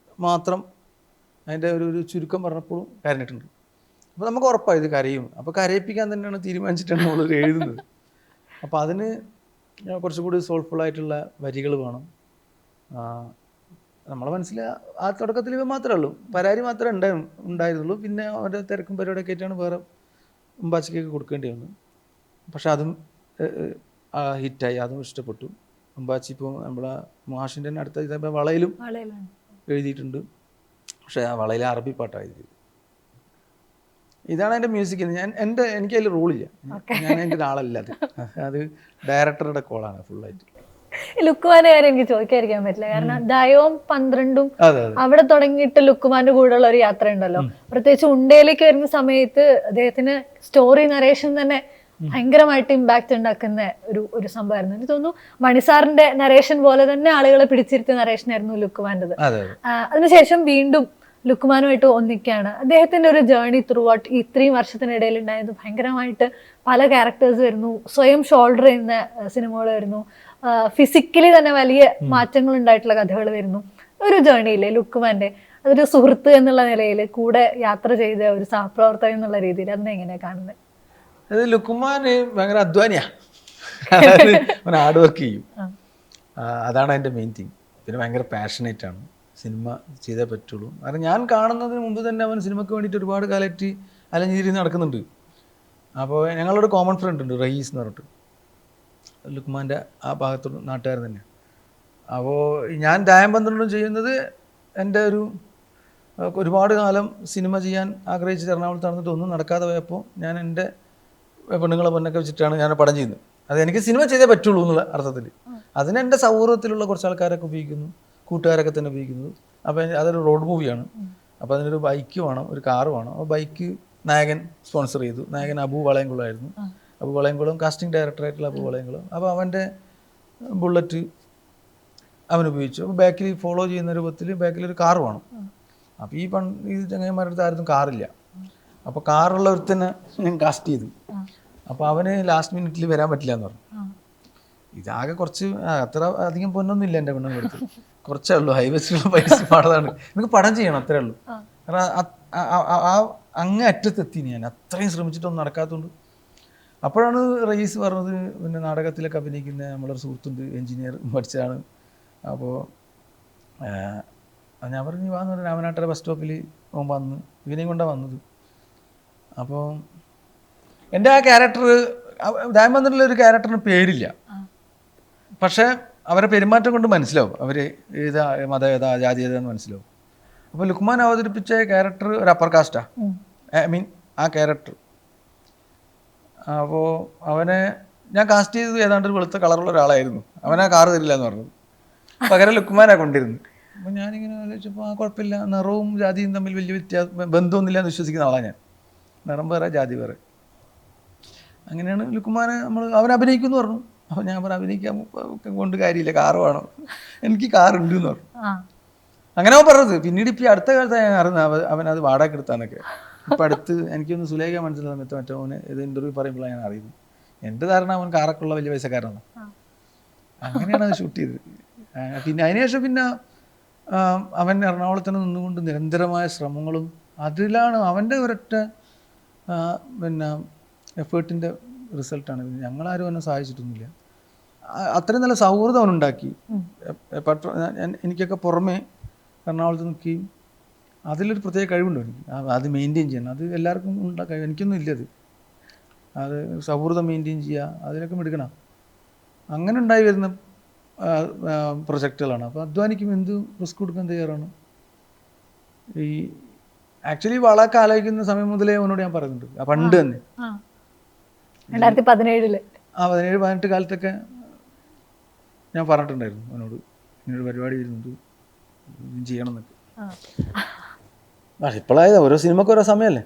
മാത്രം അതിൻ്റെ ഒരു ചുരുക്കം പറഞ്ഞപ്പോഴും കരഞ്ഞിട്ടുണ്ട്. അപ്പോൾ നമുക്ക് ഉറപ്പാണ് ഇത് കരയും. അപ്പോൾ കരയിപ്പിക്കാൻ തന്നെയാണ് തീരുമാനിച്ചിട്ടാണ് നമ്മൾ എഴുതുന്നത്. അപ്പോൾ അതിന് കുറച്ചുകൂടി സോൾഫുള്ളായിട്ടുള്ള വരികൾ വേണം. നമ്മളെ മനസ്സിൽ ആ തുടക്കത്തിൽ ഇവ മാത്രമേ ഉള്ളൂ, പരാതി മാത്രമേ ഉണ്ടായിരുന്നുള്ളൂ. പിന്നെ അവരുടെ തിരക്കും പരിപാടിയൊക്കെ ആയിട്ടാണ് വേറെ ഉമ്പാച്ചിക്കൊക്കെ കൊടുക്കേണ്ടി വന്നത്. പക്ഷെ അതും ഹിറ്റായി, അതും ഇഷ്ടപ്പെട്ടു. ഉമ്പാച്ചി ഇപ്പോൾ നമ്മളെ മുഹാഷിൻ്റെ തന്നെ അടുത്ത ഇതേപോലെ വളയിലും എഴുതിയിട്ടുണ്ട്. പക്ഷേ ആ വളയിലെ അറബി പാട്ടാണ് എഴുതിയത്. ഇതാണ് എൻ്റെ മ്യൂസിക്. എനിക്ക് അതിൽ റോളില്ല, ഞാൻ എൻ്റെ ഒരാളല്ല. അത് ഡയറക്ടറുടെ കോളാണ് ഫുള്ളായിട്ട്. ലുക്കുമാന്റെ കാര്യം എനിക്ക് ചോദിക്കാതിരിക്കാൻ പറ്റില്ല, കാരണം ദയവും 12ഉം അവിടെ തുടങ്ങിയിട്ട് ലുക്കുമാന്റെ കൂടെയുള്ള ഒരു യാത്ര ഉണ്ടല്ലോ. പ്രത്യേകിച്ച് ഉണ്ടയിലേക്ക് വരുന്ന സമയത്ത് അദ്ദേഹത്തിന് സ്റ്റോറി നരേഷൻ തന്നെ ഭയങ്കരമായിട്ട് ഇമ്പാക്ട് ഉണ്ടാക്കുന്ന ഒരു സംഭവമായിരുന്നു. എനിക്ക് തോന്നുന്നു മണിസാറിന്റെ നരേഷൻ പോലെ തന്നെ ആളുകളെ പിടിച്ചിരുത്തിയ നരേഷനായിരുന്നു ലുക്കുമാൻ്റെത്. അതിനുശേഷം വീണ്ടും ലുക്കുമാനുമായിട്ട് ഒന്നിക്കുകയാണ്. അദ്ദേഹത്തിന്റെ ഒരു ജേർണി ത്രൂ ഔട്ട് ഈ 3 വർഷത്തിനിടയിൽ ഉണ്ടായത് ഭയങ്കരമായിട്ട് പല ക്യാരക്ടേഴ്സ് വരുന്നു, സ്വയം ഷോൾഡർ ചെയ്യുന്ന സിനിമകൾ വരുന്നു, ഫിസിക്കലി തന്നെ വലിയ മാറ്റങ്ങൾ ഉണ്ടായിട്ടുള്ള കഥകൾ വരുന്നു. ഒരു ജേർണിയില്ലേ ലുക്കുമാന്റെ, അതൊരു സുഹൃത്ത് എന്നുള്ള നിലയിൽ കൂടെ യാത്ര ചെയ്ത ഒരു സഹപ്രവർത്തകൻ എന്നുള്ള രീതിയിൽ അതിനെ എങ്ങനെയാണ് കാണുന്നത്? അത് ലുക്കുമാന് ഭയങ്കര അധ്വാനിയാണ്, അതായത് ഹാർഡ് വർക്ക് ചെയ്യും, അതാണ് അതിൻ്റെ മെയിൻ തിങ്. പിന്നെ ഭയങ്കര പാഷനേറ്റ് ആണ്, സിനിമ ചെയ്തേ പറ്റുള്ളൂ. കാരണം ഞാൻ കാണുന്നതിന് മുമ്പ് തന്നെ അവൻ സിനിമയ്ക്ക് വേണ്ടിയിട്ട് ഒരുപാട് കാലമായിട്ട് അലഞ്ഞിരി നടക്കുന്നുണ്ട്. അപ്പോൾ ഞങ്ങളൊരു കോമൺ ഫ്രണ്ട് ഉണ്ട്, റയീസ് എന്ന് പറഞ്ഞിട്ട്, ലുക്മാൻ്റെ ആ ഭാഗത്തോട് നാട്ടുകാരൻ തന്നെയാണ്. അപ്പോൾ ഞാൻ ദായം 12 ചെയ്യുന്നത് എൻ്റെ ഒരുപാട് കാലം സിനിമ ചെയ്യാൻ ആഗ്രഹിച്ചിട്ട് എറണാകുളത്ത് നടന്നിട്ട് ഒന്നും നടക്കാതെ പോയപ്പോൾ ഞാൻ എൻ്റെ പെണ്ണുങ്ങളെ പൊന്നൊക്കെ വെച്ചിട്ടാണ് ഞാൻ പടം ചെയ്യുന്നത്. അത് എനിക്ക് സിനിമ ചെയ്തേ പറ്റുള്ളൂ എന്നുള്ള അർത്ഥത്തിൽ. അതിന് എൻ്റെ സൗഹൃദത്തിലുള്ള കുറച്ച് ആൾക്കാരൊക്കെ ഉപയോഗിക്കുന്നു, കൂട്ടുകാരൊക്കെ തന്നെ ഉപയോഗിക്കുന്നത്. അപ്പോൾ അതൊരു റോഡ് മൂവിയാണ്. അപ്പോൾ അതിനൊരു ബൈക്ക് വേണം, ഒരു കാറ് വേണം. അപ്പോൾ ബൈക്ക് നായകൻ സ്പോൺസർ ചെയ്തു. നായകൻ അബു വളയംകുളമായിരുന്നു. അബു വളയംകുളം കാസ്റ്റിംഗ് ഡയറക്ടറായിട്ടുള്ള അബു വളയംകുളം. അപ്പോൾ അവൻ്റെ ബുള്ളറ്റ് അവൻ ഉപയോഗിച്ചു. അപ്പോൾ ബാക്കിൽ ഫോളോ ചെയ്യുന്ന രൂപത്തിൽ ബാക്കിലൊരു കാറ് വേണം. അപ്പോൾ ഈ ചങ്ങായിമാരുടെ അടുത്ത് ആരും കാറില്ല. അപ്പോൾ കാറുള്ള ഒരുത്തന്നെ ഞാൻ കാസ്റ്റ് ചെയ്തു. അപ്പോൾ അവന് ലാസ്റ്റ് മിനിറ്റിൽ വരാൻ പറ്റില്ല എന്ന് പറഞ്ഞു. ഇതാകെ കുറച്ച് അത്ര അധികം പൊന്നൊന്നും ഇല്ല എൻ്റെ പെണ്ണും കൊടുത്ത്, കുറച്ചേ ഉള്ളൂ, ഹൈവേസിലുള്ള പൈസ പാടതാണ്, എനിക്ക് പടം ചെയ്യണം അത്രേ ഉള്ളൂ. കാരണം ആ അങ്ങ് അറ്റത്തെത്തി ഞാൻ അത്രയും ശ്രമിച്ചിട്ടൊന്നും നടക്കാത്തതുകൊണ്ട്. അപ്പോഴാണ് റയീസ് പറഞ്ഞത്, പിന്നെ നാടകത്തിലൊക്കെ അഭിനയിക്കുന്ന നമ്മളൊരു സുഹൃത്തുണ്ട്, എൻജിനീയർ പഠിച്ചതാണ്. അപ്പോൾ ഞാൻ പറഞ്ഞു വാന്ന് പറഞ്ഞാൽ രാമനാട്ടര ബസ് സ്റ്റോപ്പിൽ വന്ന് ഇവനെയും കൊണ്ടാണ് വന്നത്. അപ്പോൾ എൻ്റെ ആ ക്യാരക്ടർ ഡയമണ്ടിലുള്ള ഒരു ക്യാരക്ടറിന് പേരില്ല, പക്ഷേ അവരെ പെരുമാറ്റം കൊണ്ട് മനസ്സിലാവും അവർ ഏതാ മതം ഏതാ ജാതി ഏതാന്ന് മനസ്സിലാവും. അപ്പോൾ ലുക്മാൻ അവതരിപ്പിച്ച ക്യാരക്ടർ ഒരു അപ്പർ കാസ്റ്റാണ്, ഐ മീൻ ആ ക്യാരക്ടർ. അപ്പോൾ അവനെ ഞാൻ കാസ്റ്റ് ചെയ്തത് ഏതാണ്ട് ഒരു വെളുത്ത കളറുള്ള ഒരാളായിരുന്നു. അവനാ കാറ് തരില്ല എന്ന് പറഞ്ഞത്, പകരം ലുക്മാനാണ് കൊണ്ടിരുന്നു. അപ്പോൾ ഞാനിങ്ങനെ ആലോചിച്ചപ്പോൾ ആ കുഴപ്പമില്ല, നിറവും ജാതിയും തമ്മിൽ വലിയ ബന്ധമൊന്നുമില്ല എന്ന് വിശ്വസിക്കുന്ന ആളാണ് ഞാൻ. നിറം വേറെ ജാതി വേറെ. അങ്ങനെയാണ് ലുക്മാനെ അവൻ അഭിനയിക്കുമെന്ന് പറഞ്ഞു. അപ്പോൾ ഞാൻ പറഞ്ഞു അഭിനയിക്കാൻ കൊണ്ട് കാര്യമില്ല, കാറ് വേണം, എനിക്ക് കാറുണ്ട് എന്ന് പറഞ്ഞു. അങ്ങനെ അവൻ പറഞ്ഞത്. പിന്നീട് ഇപ്പം അടുത്ത കാലത്ത് ഞാൻ അറിയുന്നത് അവനത് വാടക എടുത്താന്നൊക്കെ. ഇപ്പം അടുത്ത് എനിക്കൊന്ന് സുലേഖ മനസ്സിലായ സമയത്ത് മറ്റവന് ഇത് ഇൻ്റർവ്യൂ പറയുമ്പോഴാണ് ഞാൻ അറിയുന്നത്. എൻ്റെ ധാരണ അവൻ കാറൊക്കെ ഉള്ള വലിയ പൈസക്കാരനാണ്. അങ്ങനെയാണ് അത് ഷൂട്ട് ചെയ്തത്. പിന്നെ അതിനുശേഷം പിന്നെ അവൻ എറണാകുളത്ത് നിന്നുകൊണ്ട് നിരന്തരമായ ശ്രമങ്ങളും അതിലാണ് അവൻ്റെ ഒരൊറ്റ പിന്നെ എഫേർട്ടിൻ്റെ റിസൾട്ടാണ്. ഞങ്ങളാരും അവനെ സഹായിച്ചിട്ടൊന്നുമില്ല. അത്രയും നല്ല സൗഹൃദം അവനുണ്ടാക്കി. എനിക്കൊക്കെ പുറമേ എറണാകുളത്ത് നിൽക്കുകയും അതിലൊരു പ്രത്യേക കഴിവുണ്ട് എനിക്ക്, അത് മെയിൻറ്റെയിൻ ചെയ്യണം. അത് എല്ലാവർക്കും ഉണ്ടാക്കാൻ എനിക്കൊന്നും ഇല്ലത്. അത് സൗഹൃദം മെയിൻറ്റെയിൻ ചെയ്യുക, അതിനൊക്കെ എടുക്കണം. അങ്ങനെ ഉണ്ടായി വരുന്ന പ്രൊജക്റ്റുകളാണ്. അപ്പോൾ അധ്വാനിക്കും, എന്ത് റിസ്ക് കൊടുക്കാൻ തയ്യാറാണ്. ഈ ആക്ച്വലി വളമൊക്കെ ആലോചിക്കുന്ന സമയം മുതലേ അവനോട് ഞാൻ പറയുന്നുണ്ട്, പണ്ട് തന്നെ 2017 17-18 കാലത്തൊക്കെ ഞാൻ പറഞ്ഞിട്ടുണ്ടായിരുന്നു അവനോട്, ഇങ്ങനൊരു പരിപാടി വരുന്നുണ്ട്, ചെയ്യണം എന്നൊക്കെ. പക്ഷെ ഇപ്പോഴായത് ഓരോ സിനിമക്ക് ഓരോ സമയമല്ലേ.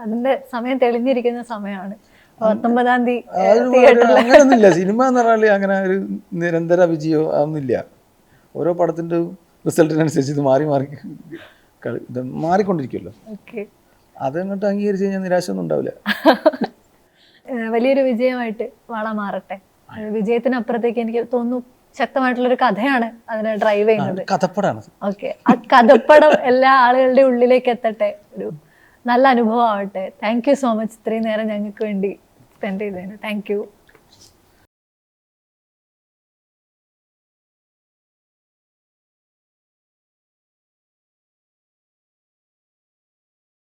അതിന്റെ സമയം തെളിഞ്ഞിരിക്കുന്ന സമയമാണ്. 19-ാം തീയതി അങ്ങനെയൊന്നുമില്ല. സിനിമ എന്ന് പറഞ്ഞാൽ അങ്ങനെ ഒരു നിരന്തര വിജയോ അതൊന്നുമില്ല. ഓരോ പടത്തിൻ്റെ റിസൾട്ടിനനുസരിച്ച് ഇത് ഇത് മാറിക്കൊണ്ടിരിക്കുമല്ലോ. അതങ്ങോട്ട് അംഗീകരിച്ച് കഴിഞ്ഞാൽ നിരാശ ഒന്നും ഉണ്ടാവില്ല. വലിയൊരു വിജയമായിട്ട് വള മാറട്ടെ. വിജയത്തിനപ്പുറത്തേക്ക് എനിക്ക് തോന്നുന്നു ശക്തമായിട്ടുള്ളൊരു കഥയാണ് അതിനെ ഡ്രൈവ് ചെയ്യുന്നത്. കഥപ്പടാണ്. ഓക്കെ, ആ കഥപ്പടം എല്ലാ ആളുകളുടെ ഉള്ളിലേക്ക് എത്തട്ടെ, ഒരു നല്ല അനുഭവം ആവട്ടെ. താങ്ക് യു സോ മച്ച് ഇത്രയും നേരം ഞങ്ങൾക്ക് വേണ്ടി സ്പെൻഡ് ചെയ്തതിന്. Thank you.